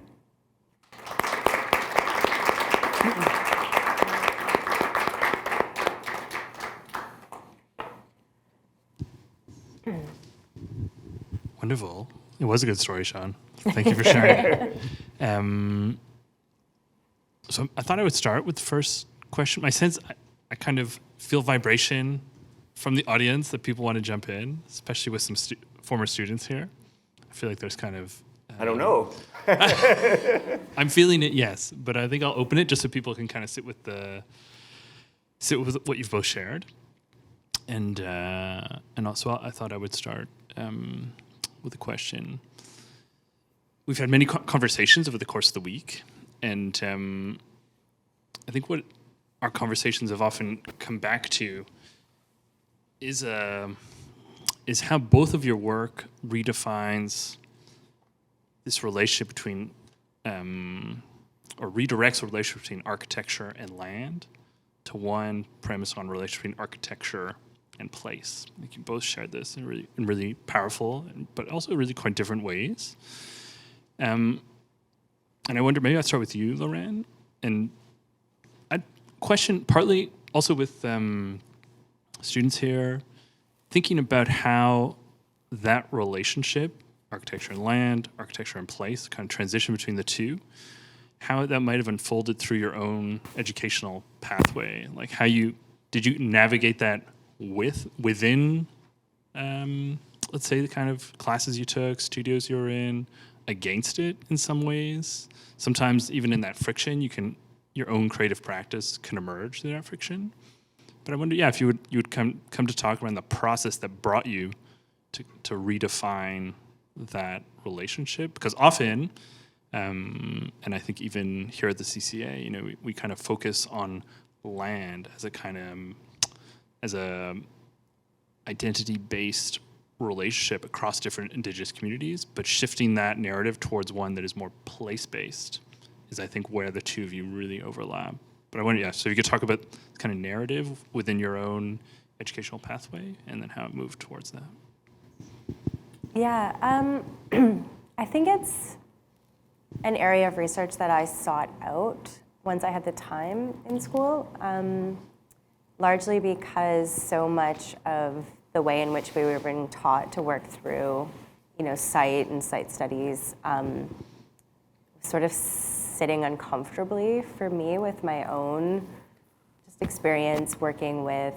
Wonderful. It was a good story, Shawn. Thank you for sharing. So I thought I would start with the first question. My sense, I kind of feel vibration from the audience that people want to jump in, especially with some former students here. I feel like there's kind of... I don't know. I'm feeling it, yes. But I think I'll open it just so people can kind of sit with what you've both shared. And also I thought I would start... with a question. We've had many conversations over the course of the week, and I think what our conversations have often come back to is how both of your work redefines this relationship between, or redirects a relationship between architecture and land to one premise on relationship between architecture and place. I think you both shared this in really powerful, but also really quite different ways. And I wonder, maybe I'll start with you, Lauren. And I'd question partly also with students here, thinking about how that relationship, architecture and land, architecture and place, kind of transition between the two, how that might have unfolded through your own educational pathway, like did you navigate that within, let's say, the kind of classes you took, studios you were in, against it in some ways. Sometimes even in that friction, your own creative practice can emerge through that friction. But I wonder, if you would come to talk around the process that brought you to redefine that relationship, because often, and I think even here at the CCA, we kind of focus on land as a identity-based relationship across different Indigenous communities, but shifting that narrative towards one that is more place-based is, I think, where the two of you really overlap. But I wonder, so you could talk about kind of narrative within your own educational pathway and then how it moved towards that. Yeah, I think it's an area of research that I sought out once I had the time in school, largely because so much of the way in which we were being taught to work through, site and site studies, sort of sitting uncomfortably for me with my own just experience working with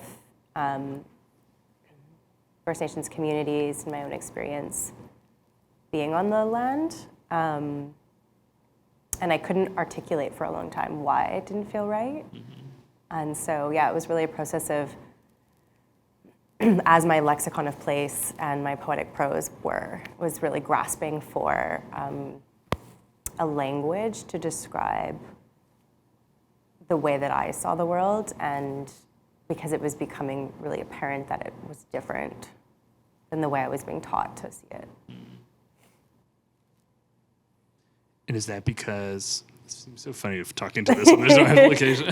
First Nations communities and my own experience being on the land. And I couldn't articulate for a long time why it didn't feel right. Mm-hmm. And so, it was really a process of, as my lexicon of place and my poetic prose was really grasping for a language to describe the way that I saw the world, and because it was becoming really apparent that it was different than the way I was being taught to see it. And is that because, it seems so funny of talking to this when there's no application.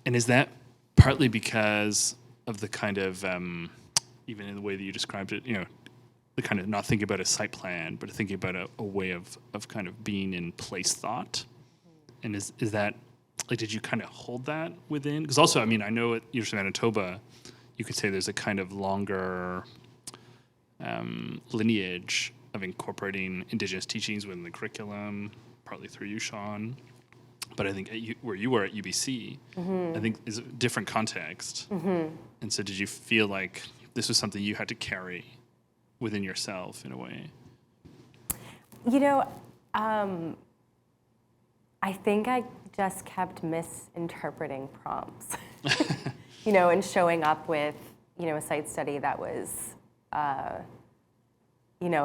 And is that partly because of the kind of, even in the way that you described it, the kind of not thinking about a site plan, but thinking about a way of kind of being in place thought? And is that, did you kind of hold that within? Because also, I know at University of Manitoba, you could say there's a kind of longer lineage of incorporating Indigenous teachings within the curriculum, partly through you, Shawn. But I think where you were at UBC, mm-hmm. I think is a different context. Mm-hmm. And so did you feel like this was something you had to carry within yourself in a way? I think I just kept misinterpreting prompts, and showing up with, a site study that was, a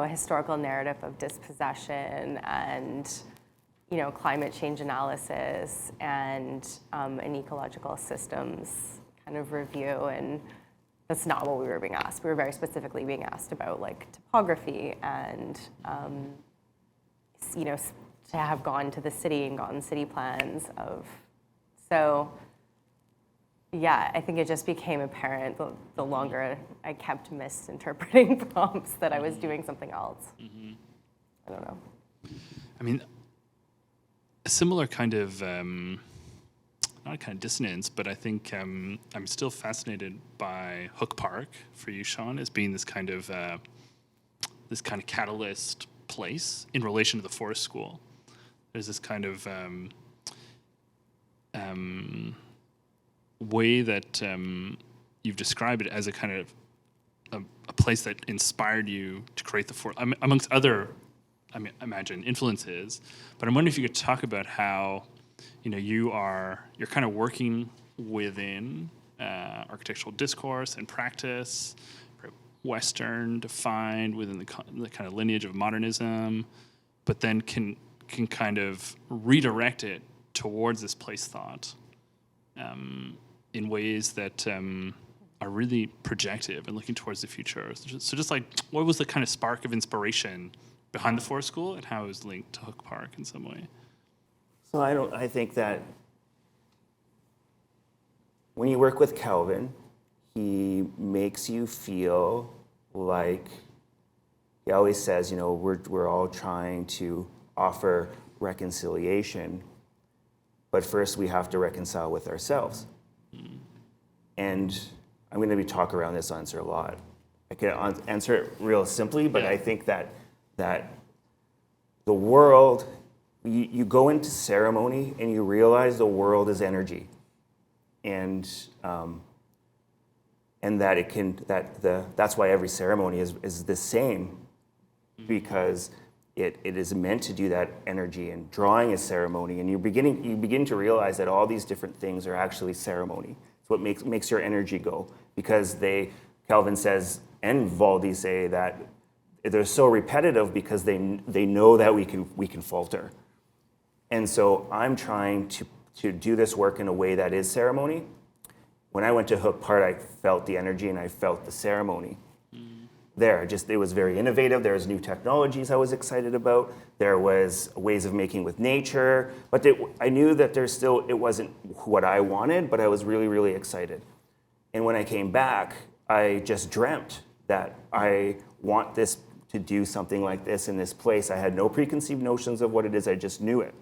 historical narrative of dispossession and, climate change analysis and an ecological systems kind of review. And that's not what we were being asked. We were very specifically being asked about topography and, to have gone to the city and gotten city plans of. So, I think it just became apparent the longer I kept misinterpreting prompts that I was doing something else. Mm-hmm. I don't know. A similar kind of, not a kind of dissonance, but I think I'm still fascinated by Hook Park for you, Shawn, as being this kind of catalyst place in relation to the forest school. There's this kind of way that you've described it as a kind of a place that inspired you to create the forest, amongst other, imagine, influences. But I'm wondering if you could talk about how, you're kind of working within architectural discourse and practice, Western defined within the kind of lineage of modernism, but then can kind of redirect it towards this place thought in ways that are really projective and looking towards the future. So just what was the kind of spark of inspiration behind the forest school and how it was linked to Hook Park in some way? So I think that when you work with Kelvin, he makes you feel like, he always says, we're all trying to offer reconciliation, but first we have to reconcile with ourselves. Mm. And I'm going to be talk around this answer a lot. I can answer it real simply, but I think that the world you go into ceremony and you realize the world is energy, and that it can that's why every ceremony is the same, because it is meant to do that energy, and drawing is ceremony, and you begin to realize that all these different things are actually ceremony. It's what makes your energy go, because Calvin says and Valdi say that they're so repetitive because they know that we can falter. And so I'm trying to do this work in a way that is ceremony. When I went to Hook Part, I felt the energy and I felt the ceremony there. It was very innovative. There was new technologies I was excited about. There was ways of making with nature, but I knew that it wasn't what I wanted, but I was really, really excited. And when I came back, I just dreamt that I want this to do something like this in this place. I had no preconceived notions of what it is. I just knew it.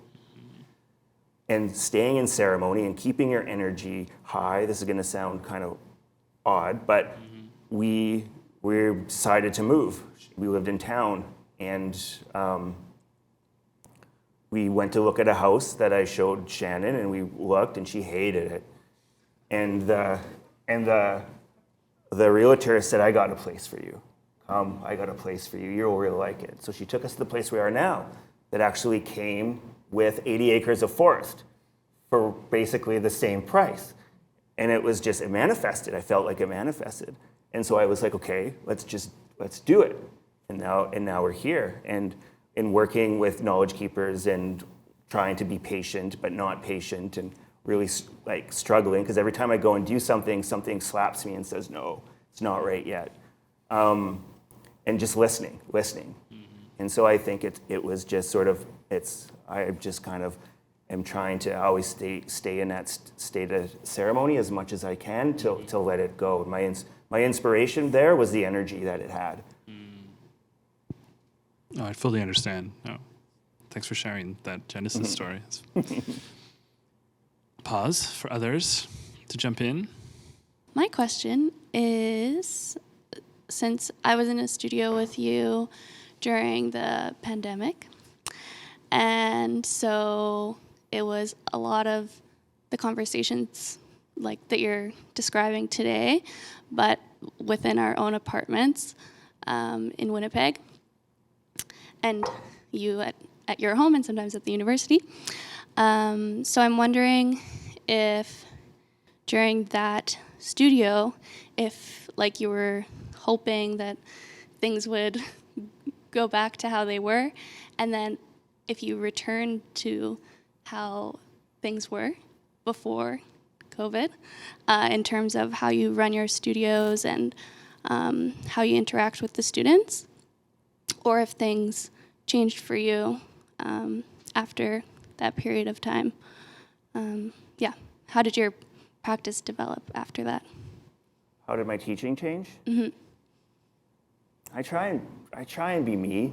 And staying in ceremony and keeping your energy high, this is going to sound kind of odd, but we decided to move. We lived in town, and we went to look at a house that I showed Shannon, and we looked, and she hated it. And the realtor said, "I got a place for you. I got a place for you. You'll really like it." So she took us to the place we are now, that actually came with 80 acres of forest for basically the same price. And it manifested. I felt like it manifested. And so I was like, okay, let's do it. And now we're here. And in working with knowledge keepers and trying to be patient, but not patient, and really like struggling, because every time I go and do something slaps me and says, no, it's not right yet. And just listening. And so I think it was just sort of, I just kind of am trying to always stay in that state of ceremony as much as I can to let it go. My inspiration there was the energy that it had. Oh, I fully understand. Oh, thanks for sharing that Genesis story. Pause for others to jump in. My question is, since I was in a studio with you during the pandemic, and so it was a lot of the conversations like that you're describing today, but within our own apartments in Winnipeg, and you at your home and sometimes at the university. So I'm wondering if during that studio, if like you were hoping that things would go back to how they were, and then if you return to how things were before COVID, in terms of how you run your studios and how you interact with the students, or if things changed for you after that period of time. How did your practice develop after that? How did my teaching change? Mm-hmm. I try and be me.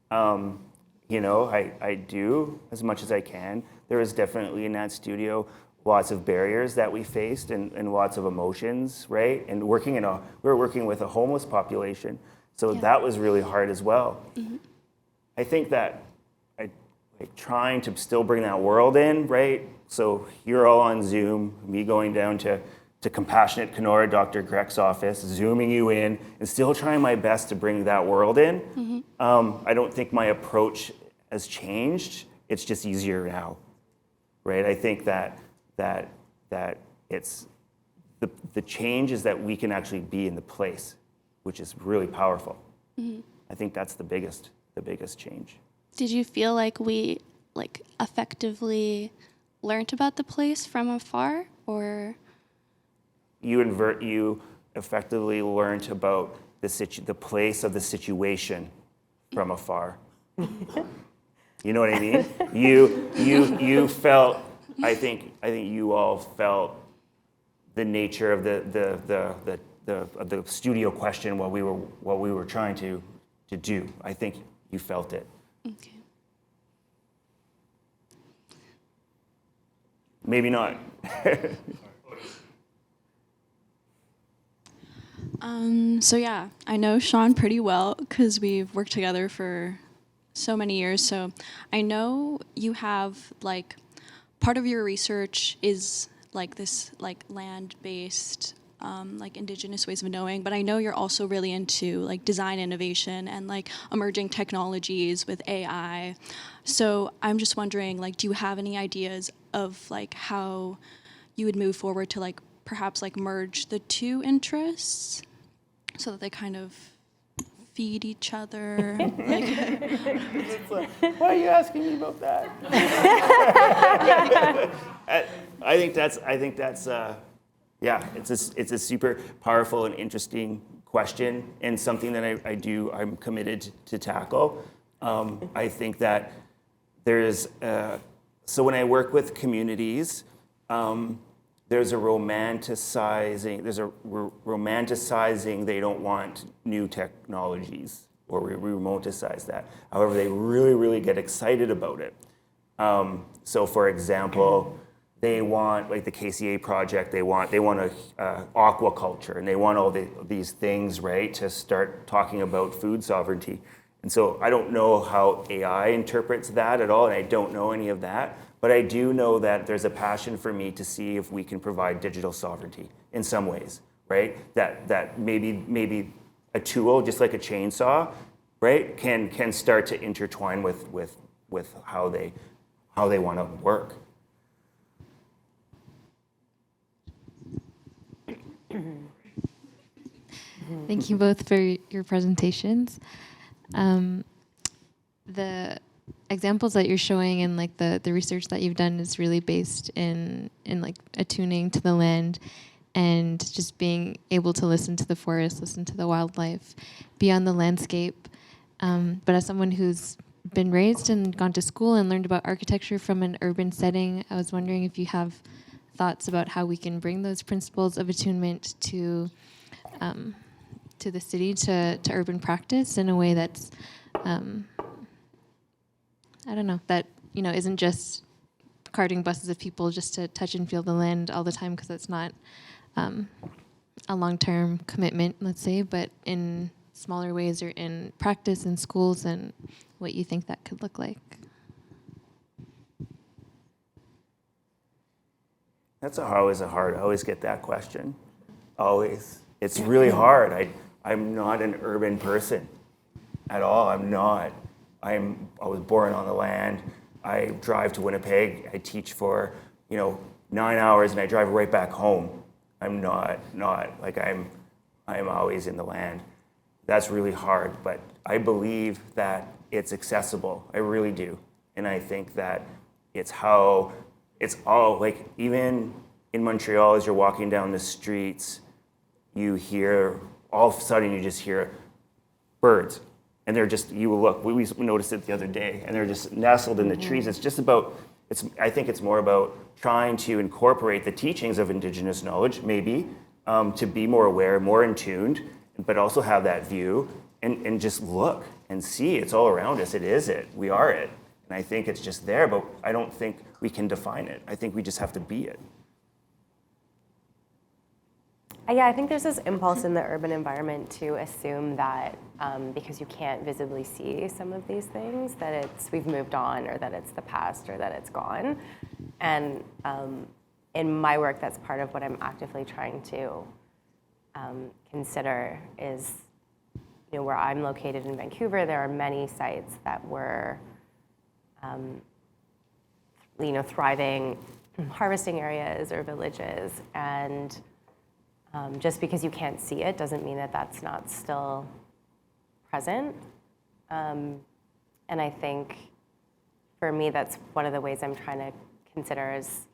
I do as much as I can. There was definitely in that studio lots of barriers that we faced and lots of emotions, right? And we were working with a homeless population, so that was really hard as well. Mm-hmm. I think that trying to still bring that world in, right? So you're all on Zoom, me going down to Compassionate Kenora, Dr. Greck's office, zooming you in, and still trying my best to bring that world in. Mm-hmm. I don't think my approach has changed. It's just easier now, right? I think that it's the change is that we can actually be in the place, which is really powerful. Mm-hmm. I think that's the biggest change. Did you feel like we effectively learned about the place from afar, or? You effectively learned about the place of the situation from afar. You know what I mean? You felt. I think you all felt the nature of the studio question, what we were trying to do. I think you felt it. Okay. Maybe not. I know Shawn pretty well because we've worked together for so many years. So I know you have like part of your research is like this like land-based like indigenous ways of knowing, but I know you're also really into like design innovation and like emerging technologies with AI. So I'm just wondering, like, do you have any ideas of like how you would move forward to like perhaps like merge the two interests so that they kind of feed each other? Like, why are you asking me about that? I think that's yeah, it's a super powerful and interesting question, and something that I'm committed to tackle. I think that there's so when I work with communities, there's a romanticizing. They don't want new technologies, or we romanticize that. However, they really, really get excited about it. So, for example, they want, like the KCA project, they want aquaculture, and they want all these things, right, to start talking about food sovereignty. And so I don't know how AI interprets that at all, and I don't know any of that. But I do know that there's a passion for me to see if we can provide digital sovereignty in some ways, right? That maybe a tool, just like a chainsaw, right, can start to intertwine with how they want to work. Thank you both for your presentations. The examples that you're showing and like the research that you've done is really based in like attuning to the land and just being able to listen to the forest, listen to the wildlife beyond the landscape. But as someone who's been raised and gone to school and learned about architecture from an urban setting, I was wondering if you have thoughts about how we can bring those principles of attunement to the city, to urban practice in a way that's I don't know, that, you know, isn't just carting buses of people just to touch and feel the land all the time, because that's not a long-term commitment, let's say, but in smaller ways or in practice in schools, and what you think that could look like. That's always I always get that question. Always. It's really hard. I'm not an urban person at all. I'm not. I was born on the land. I drive to Winnipeg. I teach for 9 hours, and I drive right back home. I'm not like I'm always in the land. That's really hard, but I believe that it's accessible. I really do, and I think that it's all like, even in Montreal, as you're walking down the streets, you hear, all of a sudden you just hear birds. And they're just, we noticed it the other day, and they're just nestled in the trees. It's just about, I think it's more about trying to incorporate the teachings of Indigenous knowledge, maybe, to be more aware, more in tuned, but also have that view and just look and see. It's all around us. It is it. We are it. And I think it's just there, but I don't think we can define it. I think we just have to be it. Yeah, I think there's this impulse in the urban environment to assume that because you can't visibly see some of these things, that we've moved on, or that it's the past, or that it's gone. And in my work, that's part of what I'm actively trying to consider is, where I'm located in Vancouver, there are many sites that were, thriving harvesting areas or villages, and just because you can't see it doesn't mean that that's not still present. And I think for me, that's one of the ways I'm trying to consider is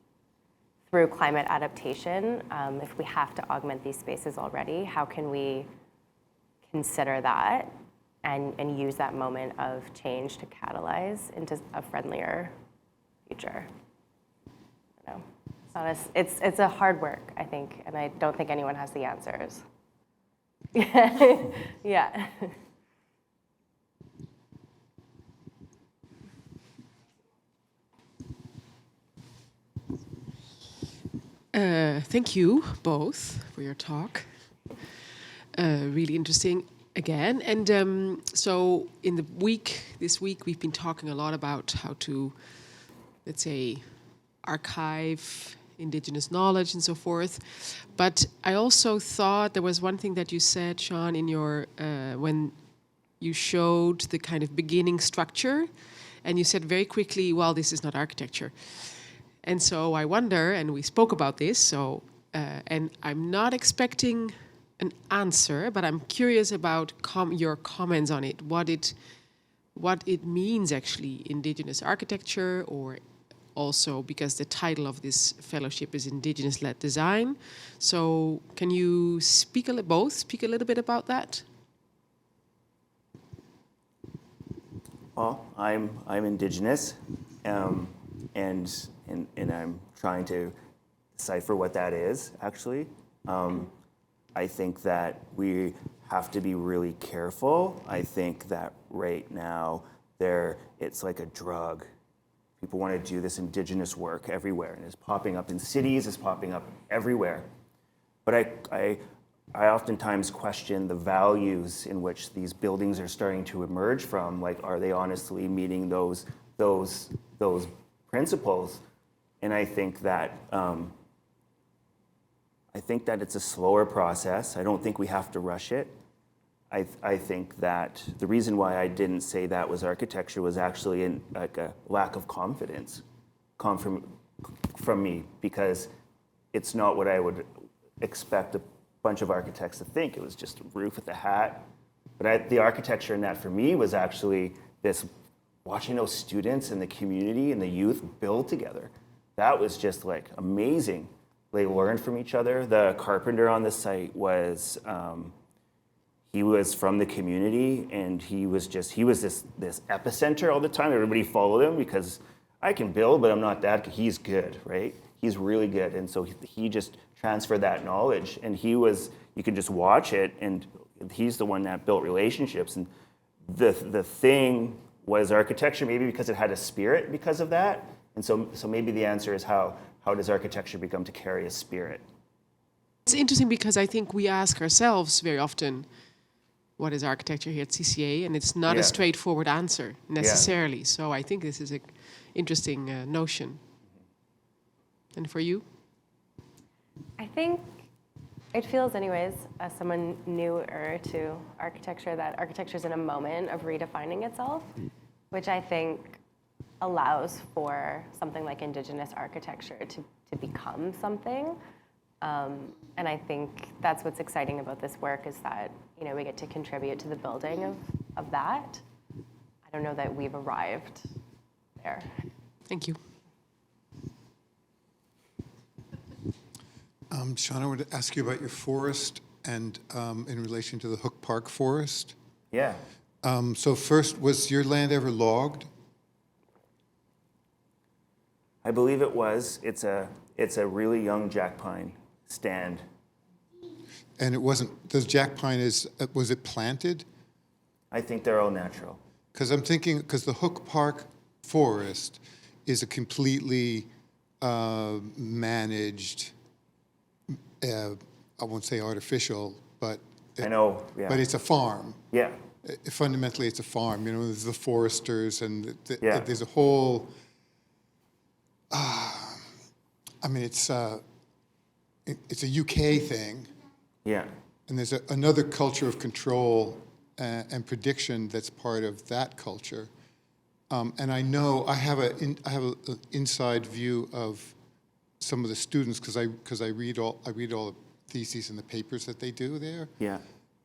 through climate adaptation. If we have to augment these spaces already, how can we consider that and use that moment of change to catalyze into a friendlier future? It's a hard work, I think, and I don't think anyone has the answers. Yeah. Thank you both for your talk. Really interesting. again. And so in this week, we've been talking a lot about how to, let's say, archive Indigenous knowledge and so forth. But I also thought there was one thing that you said, Shawn, in your when you showed the kind of beginning structure, and you said very quickly, well, this is not architecture. And so I wonder, and we spoke about this, so, and I'm not expecting an answer, but I'm curious about your comments on it, what it means actually, Indigenous architecture, or also because the title of this fellowship is Indigenous-led design. So can you speak a little bit about that? Well, I'm Indigenous, and I'm trying to decipher what that is, actually. I think that we have to be really careful. I think that right now it's like a drug. People want to do this Indigenous work everywhere, and it's popping up in cities, it's popping up everywhere. But I oftentimes question the values in which these buildings are starting to emerge from. Like, are they honestly meeting those principles? And I think that it's a slower process. I don't think we have to rush it. I think that the reason why I didn't say that was architecture was actually in like a lack of confidence from me, because it's not what I would expect a bunch of architects to think. It was just a roof with a hat. But the architecture in that for me was actually this, watching those students and the community and the youth build together. That was just like amazing. They learned from each other. The carpenter on the site was, he was from the community, and he was this epicenter all the time. Everybody followed him because I can build, but I'm not that. He's good, right? He's really good. And so he just transferred that knowledge, and you could just watch it, and he's the one that built relationships. And the thing was architecture, maybe because it had a spirit because of that. And so maybe the answer is how does architecture become to carry a spirit? It's interesting because I think we ask ourselves very often, what is architecture here at CCA? And it's not a straightforward answer necessarily. Yeah. So I think this is an interesting notion. And for you? I think it feels anyways, as someone newer to architecture, that architecture is in a moment of redefining itself, which I think allows for something like Indigenous architecture to become something. And I think that's what's exciting about this work, is that, you know, we get to contribute to the building of that. I don't know that we've arrived there. Thank you. Shawn, I wanted to ask you about your forest and in relation to the Hook Park forest. Yeah. So first, was your land ever logged? I believe it was. It's a really young jack pine stand. And it wasn't, does jack pine, was it planted? I think they're all natural. Because I'm thinking, because the Hook Park forest is a completely managed, I won't say artificial, but I know, yeah. But it's a farm. Yeah. Fundamentally, it's a farm. You know, there's the foresters, and there's a whole. I mean, it's a UK thing. Yeah. And there's another culture of control and prediction that's part of that culture. And I know I have an inside view of some of the students, because I read all the theses and the papers that they do there. Yeah.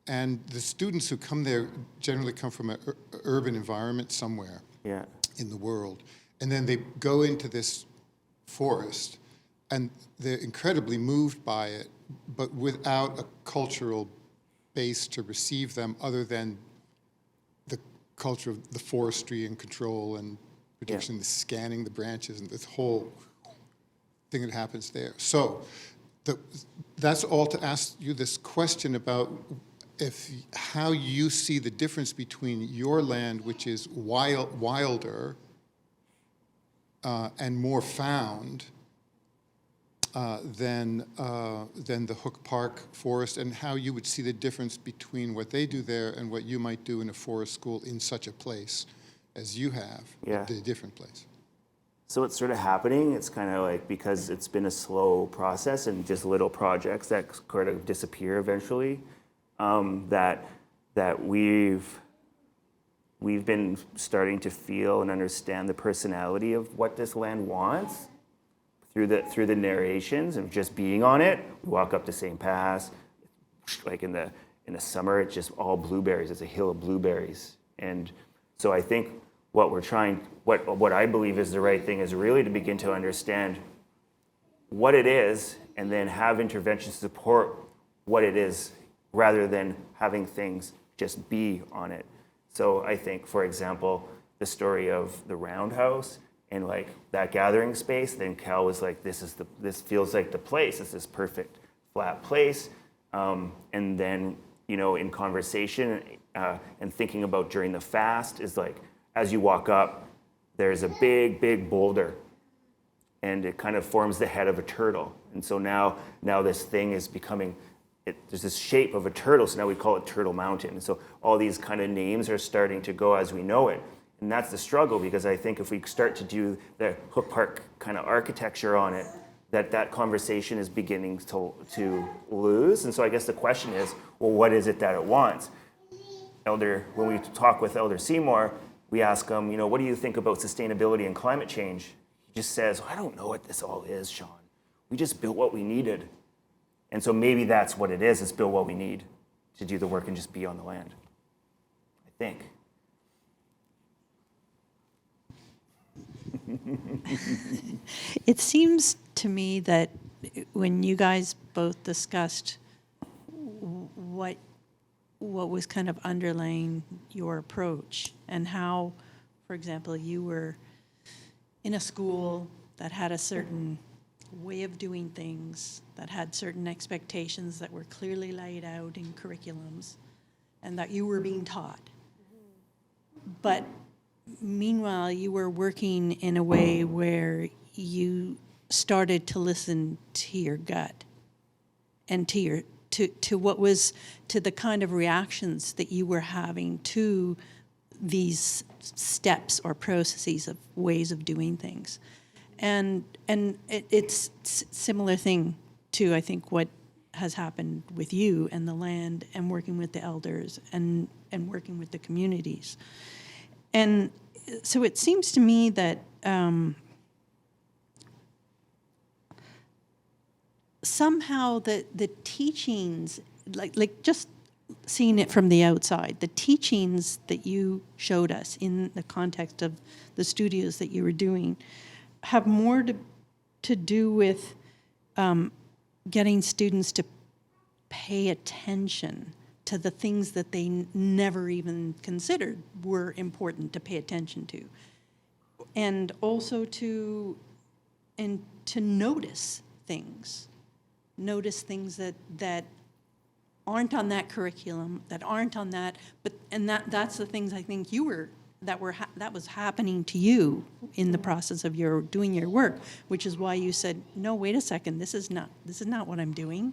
And the students who come there generally come from an urban environment somewhere in the world. And then they go into this forest, and they're incredibly moved by it, but without a cultural base to receive them other than the culture of the forestry and control and prediction, the scanning the branches, and this whole thing that happens there. So that's all to ask you this question about how you see the difference between your land, which is wilder and more found, than the Hook Park Forest, and how you would see the difference between what they do there and what you might do in a forest school in such a place as you have, Yeah. a different place. So it's sort of happening. It's kind of like, because it's been a slow process and just little projects that sort of disappear eventually, that we've been starting to feel and understand the personality of what this land wants through the narrations of just being on it. We walk up the same pass, like in the summer, it's just all blueberries. It's a hill of blueberries, and so I think what I believe is the right thing is really to begin to understand what it is, and then have interventions support what it is, rather than having things just be on it. So I think, for example, the story of the roundhouse and like that gathering space, then Cal was like, this feels like the place. It's this perfect flat place. And then, in conversation and thinking about during the fast is like, as you walk up, there's a big, big boulder, and it kind of forms the head of a turtle. And so now this thing is becoming, there's this shape of a turtle, so now we call it Turtle Mountain. And so all these kind of names are starting to go as we know it. And that's the struggle, because I think if we start to do the Hook Park kind of architecture on it, that conversation is beginning to lose. And so I guess the question is, well, what is it that it wants? When we talk with Elder Seymour, we ask him, what do you think about sustainability and climate change? He just says, I don't know what this all is, Shawn. We just built what we needed. And so maybe that's what it is. It's build what we need to do the work and just be on the land, I think. It seems to me that when you guys both discussed what was kind of underlying your approach, and how, for example, you were in a school that had a certain way of doing things, that had certain expectations that were clearly laid out in curriculums, and that you were being taught. But meanwhile, you were working in a way where you started to listen to your gut and to what was, to the kind of reactions that you were having to these steps or processes of ways of doing things. And it's similar thing to, I think, what has happened with you and the land and working with the elders and working with the communities. And so it seems to me that somehow the teachings, like just seeing it from the outside, the teachings that you showed us in the context of the studios that you were doing have more to do with getting students to pay attention to the things that they never even considered were important to pay attention to. And also to notice things that aren't on that curriculum, that aren't on that, that's the things I think that was happening to you in the process of your doing your work, which is why you said, no, wait a second, this is not what I'm doing.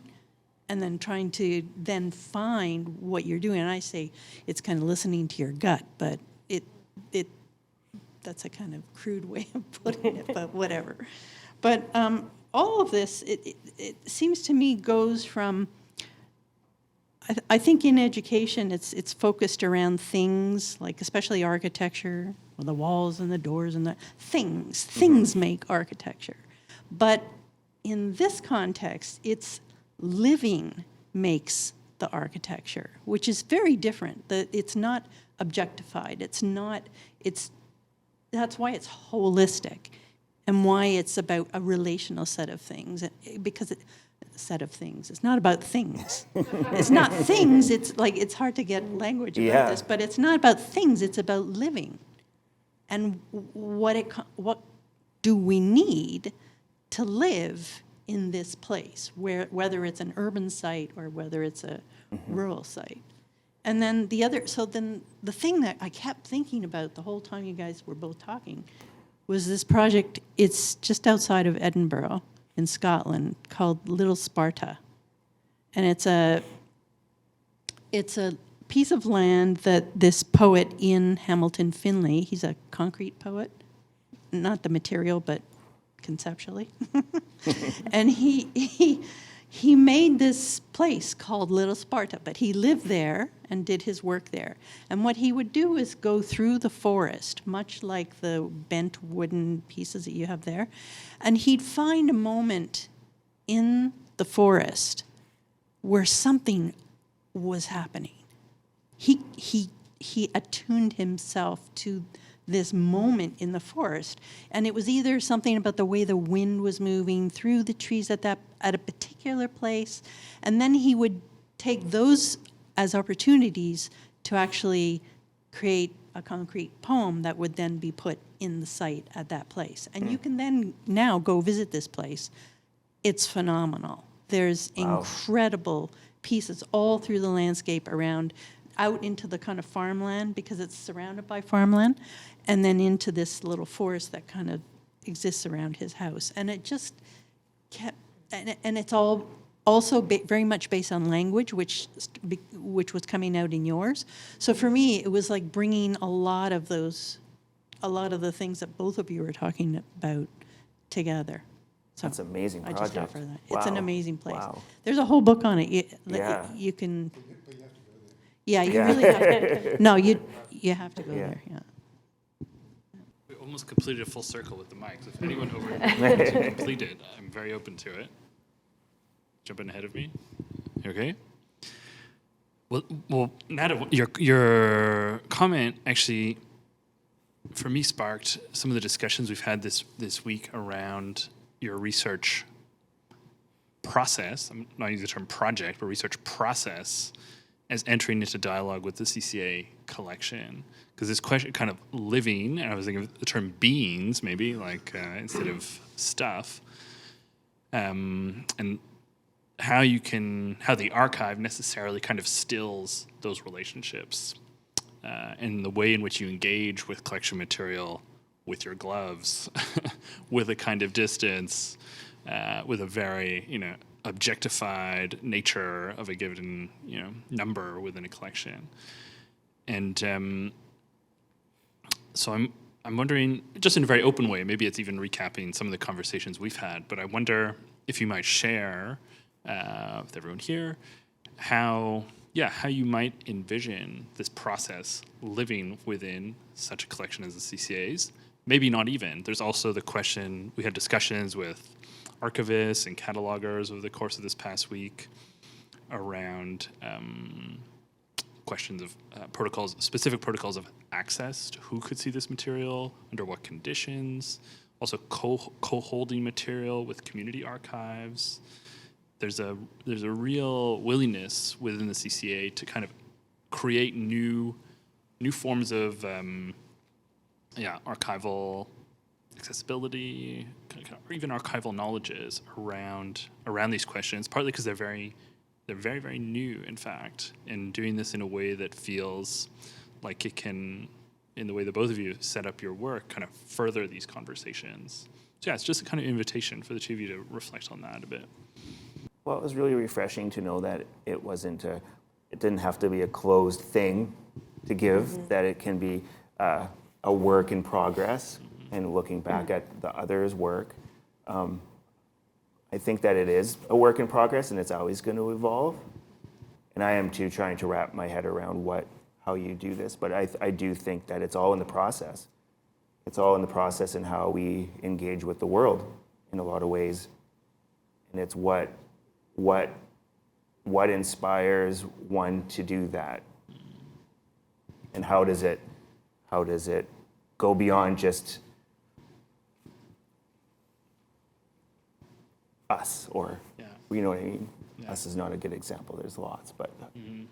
And then trying to then find what you're doing. And I say it's kind of listening to your gut, but that's a kind of crude way of putting it, but whatever. But all of this, it seems to me goes from, I think in education, it's focused around things, like especially architecture, or the walls and the doors and the things. Things make architecture. But in this context, it's living makes the architecture, which is very different. It's not objectified. That's why it's holistic, and why it's about a relational set of things, because it's not about things. It's not things. It's like, it's hard to get language about this, but it's not about things. It's about living, and what do we need to live in this place, whether it's an urban site or whether it's a rural site. And then the thing that I kept thinking about the whole time you guys were both talking was this project. It's just outside of Edinburgh. in Scotland called Little Sparta. And it's a piece of land that this poet Ian Hamilton Finlay, he's a concrete poet, not the material, but conceptually. And he made this place called Little Sparta, but he lived there and did his work there. And what he would do is go through the forest, much like the bent wooden pieces that you have there, and he'd find a moment in the forest where something was happening. He attuned himself to this moment in the forest, and it was either something about the way the wind was moving through the trees at a particular place, and then he would take those as opportunities to actually create a concrete poem that would then be put in the site at that place. And you can then now go visit this place. It's phenomenal. There's incredible pieces all through the landscape around, out into the kind of farmland, because it's surrounded by farmland, and then into this little forest that kind of exists around his house. And it just kept, and it's all also very much based on language, which was coming out in yours. So for me, it was like bringing a lot of the things that both of you were talking about together. So that's an amazing project. I just offer that. It's an amazing place. Wow. There's a whole book on it. You can. Yeah, you really have to. No, you have to go there. Yeah. We almost completed a full circle with the mics. If anyone over here wants to complete it, I'm very open to it. Jumping ahead of me. You okay? Well, Nada, your comment actually, for me, sparked some of the discussions we've had this week around your research process. I'm not using the term project, but research process as entering into dialogue with the CCA collection. Because this question kind of living, and I was thinking of the term beings, maybe, like instead of stuff, and how the archive necessarily kind of stills those relationships, and the way in which you engage with collection material with your gloves, with a kind of distance, with a very, objectified nature of a given, number within a collection. And so I'm wondering, just in a very open way, maybe it's even recapping some of the conversations we've had, but I wonder if you might share with everyone here how you might envision this process living within such a collection as the CCA's. Maybe not even. There's also the question, we had discussions with archivists and catalogers over the course of this past week around questions of specific protocols of access to who could see this material, under what conditions, also co-holding material with community archives. There's a real willingness within the CCA to kind of create new forms of archival accessibility, or even archival knowledges around these questions. Partly because they're very, very new, in fact, and doing this in a way that feels like it can, in the way that both of you set up your work, kind of further these conversations. So yeah, it's just a kind of invitation for the two of you to reflect on that a bit. Well, it was really refreshing to know that it didn't have to be a closed thing to give, that it can be a work in progress, and looking back at the others' work. I think that it is a work in progress, and it's always going to evolve. And I am too, trying to wrap my head around how you do this, but I do think that it's all in the process. It's all in the process in how we engage with the world in a lot of ways. And it's what inspires one to do that? And how does it go beyond just us, or you know what I mean? Yeah. Us is not a good example. There's lots, but. And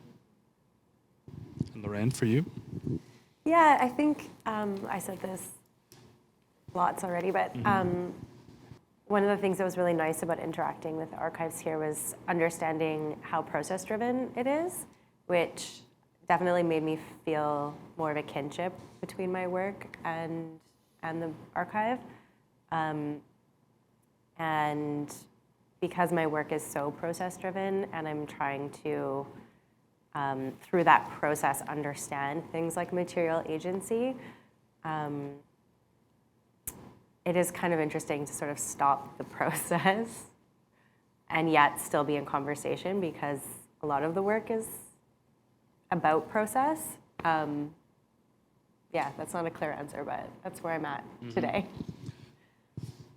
Lauren, for you? Yeah, I think I said this lots already, but one of the things that was really nice about interacting with the archives here was understanding how process-driven it is, which definitely made me feel more of a kinship between my work and the archive. And because my work is so process-driven, and I'm trying to, through that process, understand things like material agency, it is kind of interesting to sort of stop the process and yet still be in conversation, because a lot of the work is about process. Yeah, that's not a clear answer, but that's where I'm at today.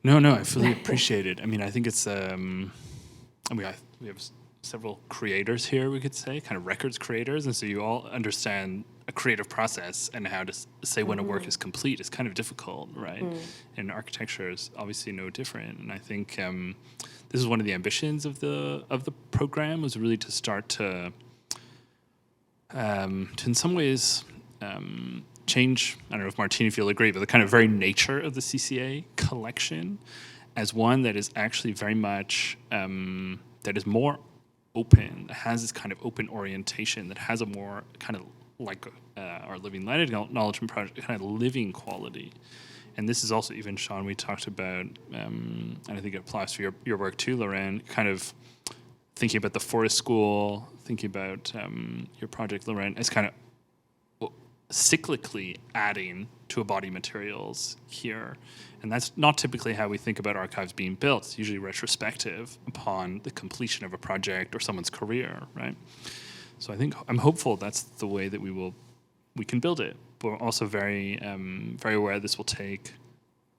No, I fully appreciate it. I mean, I think it's, we have several creators here, we could say, kind of records creators, and so you all understand a creative process, and how to say when a work is complete is kind of difficult, right? And architecture is obviously no different. And I think this is one of the ambitions of the program, was really to start to in some ways change, I don't know if Martina, if you'll agree, but the kind of very nature of the CCA collection as one that is actually very much, that is more open, that has this kind of open orientation, that has a more kind of like our Living Land Acknowledgement Project, kind of living quality. And this is also, even Shawn, we talked about, and I think it applies to your work too, Lauren, kind of thinking about the forest school, thinking about your project, Lauren, as kind of cyclically adding to a body materials here. And that's not typically how we think about archives being built. It's usually retrospective upon the completion of a project or someone's career, right? So I think I'm hopeful that's the way that we can build it. But we're also very aware this will take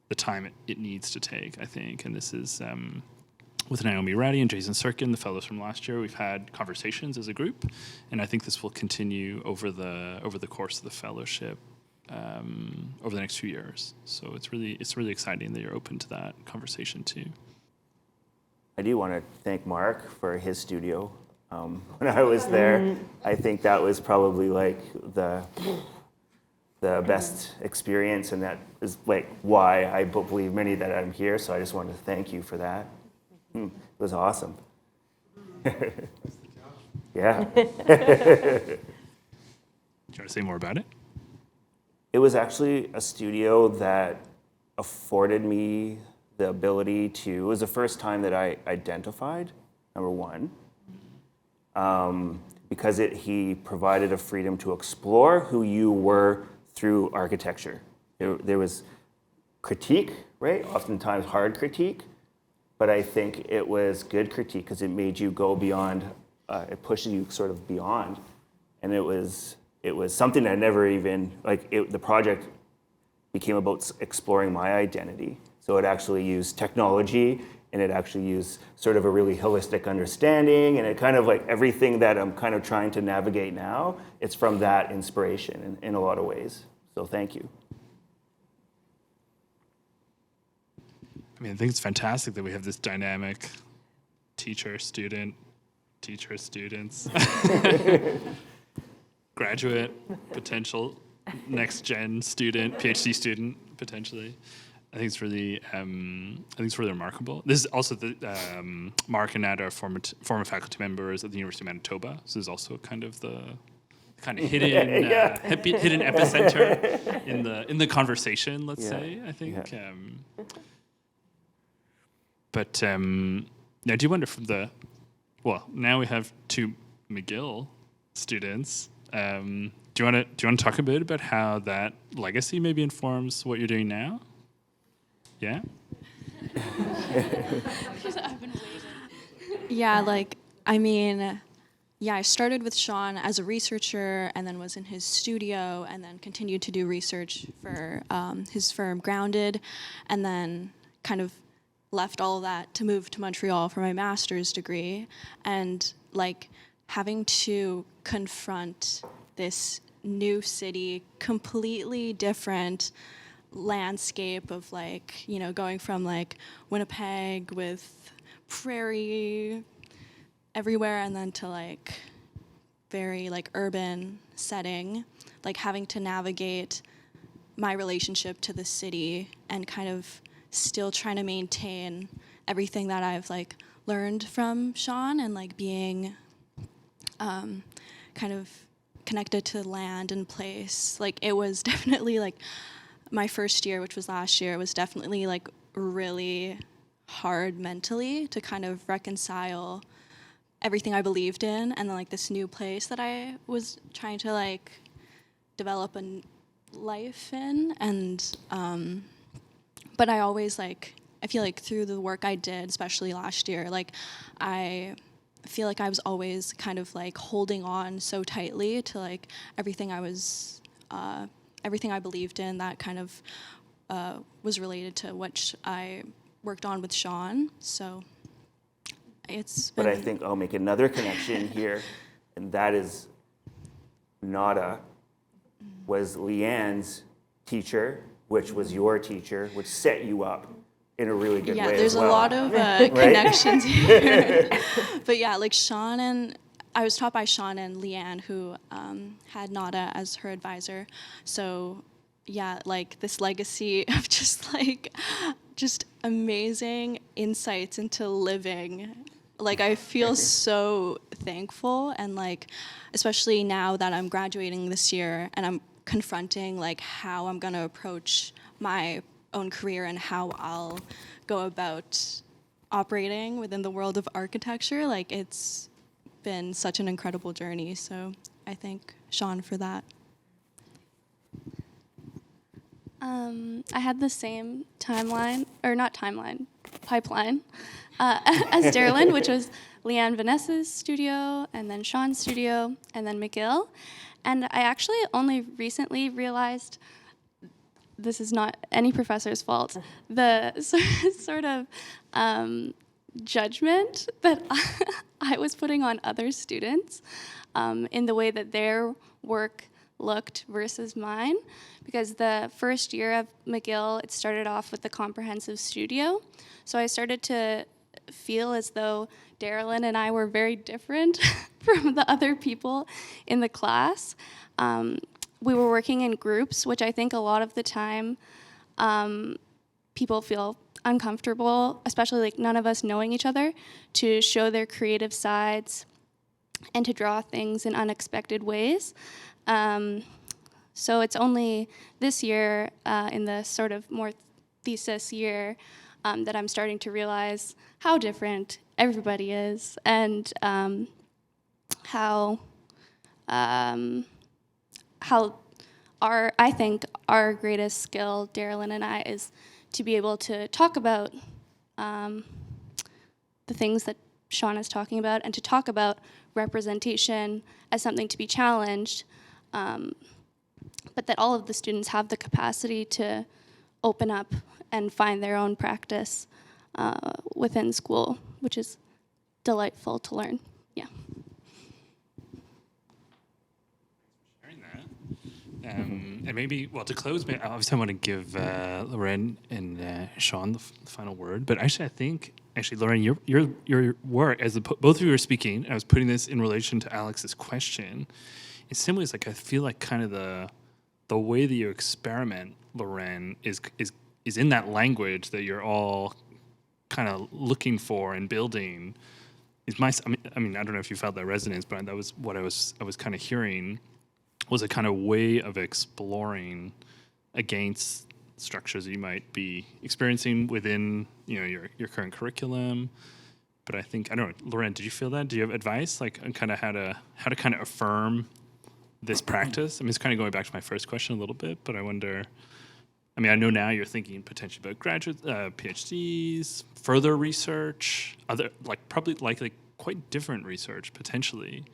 the time it needs to take, I think. And this is with Naomi Ratty and Jason Sirkin, the fellows from last year, we've had conversations as a group, and I think this will continue over the course of the fellowship over the next few years. So it's really exciting that you're open to that conversation too. I do want to thank Mark for his studio. When I was there, I think that was probably like the best experience, and that is like why I believe many that I'm here. So I just wanted to thank you for that. It was awesome. Yeah. Do you want to say more about it? It was actually a studio that afforded me the ability to, it was the first time that I identified, number one, because he provided a freedom to explore who you were through architecture. There was critique, right? Oftentimes hard critique, but I think it was good critique because it made you go beyond, it pushed you sort of beyond. And it was something I never even, the project became about exploring my identity. So it actually used technology, and it actually used sort of a really holistic understanding, and it kind of like everything that I'm kind of trying to navigate now, it's from that inspiration in a lot of ways. So thank you. I mean, I think it's fantastic that we have this dynamic teacher-student, teacher-students, graduate, potential next-gen student, PhD student, potentially. I think it's really remarkable. This is also Mark and Nat are former faculty members at the University of Manitoba. So there's also kind of hidden hidden epicenter in the conversation. Let's say, I think. Yeah. But now, do you wonder now we have two McGill students. Do you want to talk a bit about how that legacy maybe informs what you're doing now? Yeah. I've been waiting. Yeah, I started with Shawn as a researcher, and then was in his studio, and then continued to do research for his firm Grounded, and then kind of left all of that to move to Montreal for my master's degree, and having to confront this new city, completely different landscape of going from Winnipeg with prairie everywhere, and then to very urban setting, having to navigate my relationship to the city and kind of still trying to maintain everything that I've learned from Shawn, and being kind of connected to land and place. It was definitely my first year, which was last year, was definitely really hard mentally to kind of reconcile everything I believed in and then like this new place that I was trying to like develop a life in. And but I always like, I feel like through the work I did, especially last year, like I feel like I was always kind of like holding on so tightly to like everything I was, everything I believed in that kind of was related to what I worked on with Shawn. So it's been... But I think I'll make another connection here, and that is Nada was Leanne's teacher, which was your teacher, which set you up in a really good way. Yeah, there's as well. a lot of connections here. But yeah, like Shawn and I was taught by Shawn and Leanne, who had Nada as her advisor. So yeah, like this legacy of just amazing insights into living. Like I feel so thankful, and like especially now that I'm graduating this year and I'm confronting like how I'm gonna approach my own career and how I'll go about operating within the world of architecture. Like it's been such an incredible journey. So I thank Shawn for that. I had the same pipeline as Darylyn, which was Leanne Vanessa's studio, and then Shawn's studio, and then McGill. And I actually only recently realized, this is not any professor's fault, the sort of judgment that I was putting on other students in the way that their work looked versus mine. Because the first year of McGill, it started off with the comprehensive studio. So I started to feel as though Darylyn and I were very different from the other people in the class. We were working in groups, which I think a lot of the time people feel uncomfortable, especially like none of us knowing each other, to show their creative sides and to draw things in unexpected ways. So it's only this year, in the sort of more thesis year, that I'm starting to realize how different everybody is, and how I think our greatest skill, Darylyn and I, is to be able to talk about the things that Shawn is talking about, and to talk about representation as something to be challenged, but that all of the students have the capacity to open up and find their own practice within school, which is delightful to learn. Yeah. And maybe, well, to close, obviously I want to give Lauren and Shawn the final word. But actually, I think, Lauren, your work, as both of you were speaking, I was putting this in relation to Alex's question. In some ways, like I feel like kind of the way that you experiment, Lauren, is in that language that you're all kind of looking for and building. I mean, I don't know if you felt that resonance, but that was what I was kind of hearing. Was a kind of way of exploring against structures that you might be experiencing within, your current curriculum. But I think, I don't know, Lauren, did you feel that? Do you have advice, like, on kind of how to kind of affirm this practice? I mean, it's kind of going back to my first question a little bit, but I wonder, I mean, I know now you're thinking potentially about graduate PhDs, further research, other, like, probably likely quite different research potentially.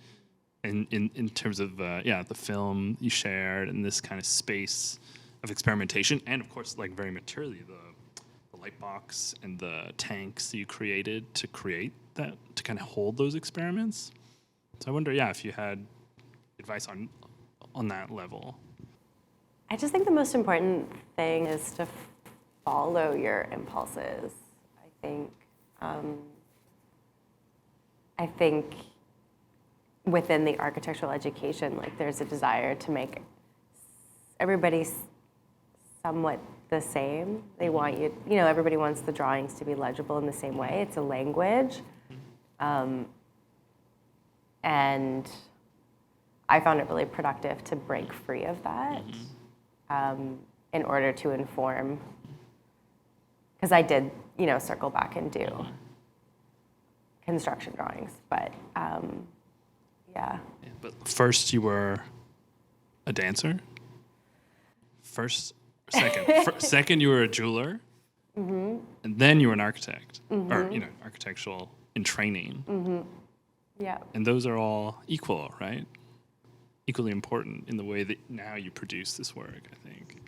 In terms of the film you shared and this kind of space of experimentation, and of course, like very materially, the light box and the tanks that you created to create that, to kind of hold those experiments. So I wonder, if you had advice on that level. I just think the most important thing is to follow your impulses. I think within the architectural education, like there's a desire to make everybody somewhat the same. They want everybody wants the drawings to be legible in the same way. It's a language. And I found it really productive to break free of that in order to inform. Because I did, circle back and do construction drawings. But yeah. But first you were a dancer? Second you were a jeweler? Mm-hmm. And then you were an architect, mm-hmm. or architectural in training. Mm-hmm. Yeah. And those are all equal, right? Equally important in the way that now you produce this work, I think.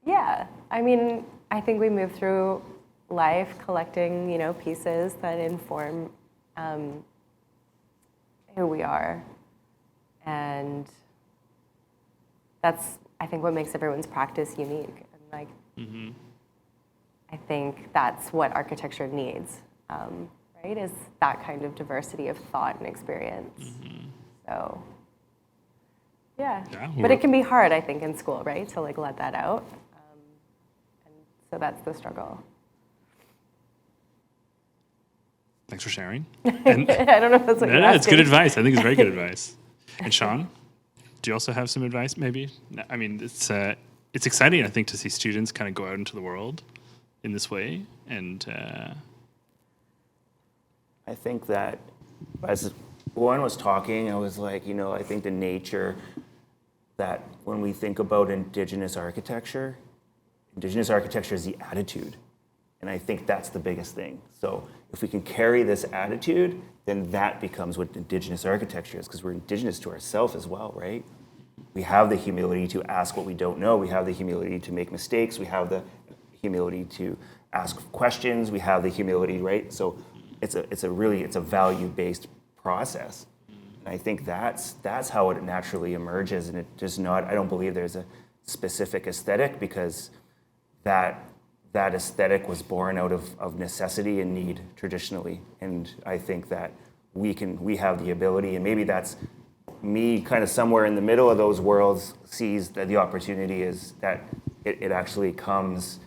Yeah. I mean, I think we move through life collecting, pieces that inform who we are. And that's, I think, what makes everyone's practice unique. And mm-hmm. I think that's what architecture needs, right? Is that kind of diversity of thought and experience. Mm-hmm. So, yeah. But it can be hard, I think, in school, right? To let that out. And so that's the struggle. Thanks for sharing. And I don't know if that's what you're asking. It's good advice. I think it's very good advice. And Shawn, do you also have some advice, maybe? I mean, it's exciting, I think, to see students kind of go out into the world in this way. And I think that as Lauren was talking, I was like, I think the nature that when we think about Indigenous architecture is the attitude. And I think that's the biggest thing. So if we can carry this attitude, then that becomes what Indigenous architecture is, because we're Indigenous to ourselves as well, right? We have the humility to ask what we don't know. We have the humility to make mistakes. We have the humility to ask questions. We have the humility, right? So it's a value-based process. And I think that's how it naturally emerges. And it does not, I don't believe there's a specific aesthetic, because that aesthetic was born out of necessity and need traditionally. And I think that we have the ability, and maybe that's me kind of somewhere in the middle of those worlds, sees that the opportunity is that it actually comes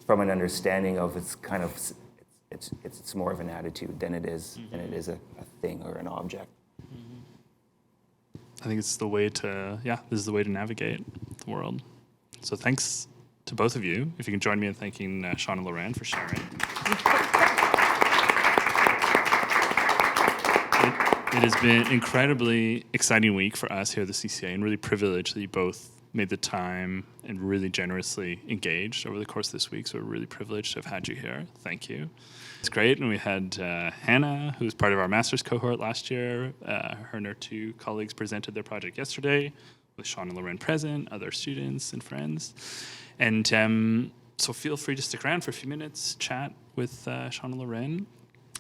from an understanding of it's more of an attitude than it is a thing or an object. I think it's the way to, this is the way to navigate the world. So thanks to both of you. If you can join me in thanking Shawn and Lauren for sharing. It has been an incredibly exciting week for us here at the CCA, and really privileged that you both made the time and really generously engaged over the course of this week. So we're really privileged to have had you here. Thank you. It's great. And we had Hannah, who was part of our master's cohort last year. Her and her two colleagues presented their project yesterday with Shawn and Lauren present, other students and friends. And so feel free to stick around for a few minutes, chat with Shawn and Lauren.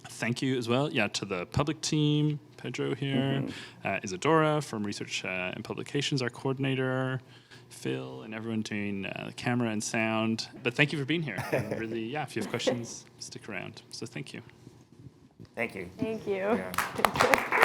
Thank you as well, to the public team, Pedro here, Isadora from Research and Publications, our coordinator, Phil, and everyone doing the camera and sound. But thank you for being here. And really, if you have questions, stick around. So thank you. Thank you. Thank you. Yeah.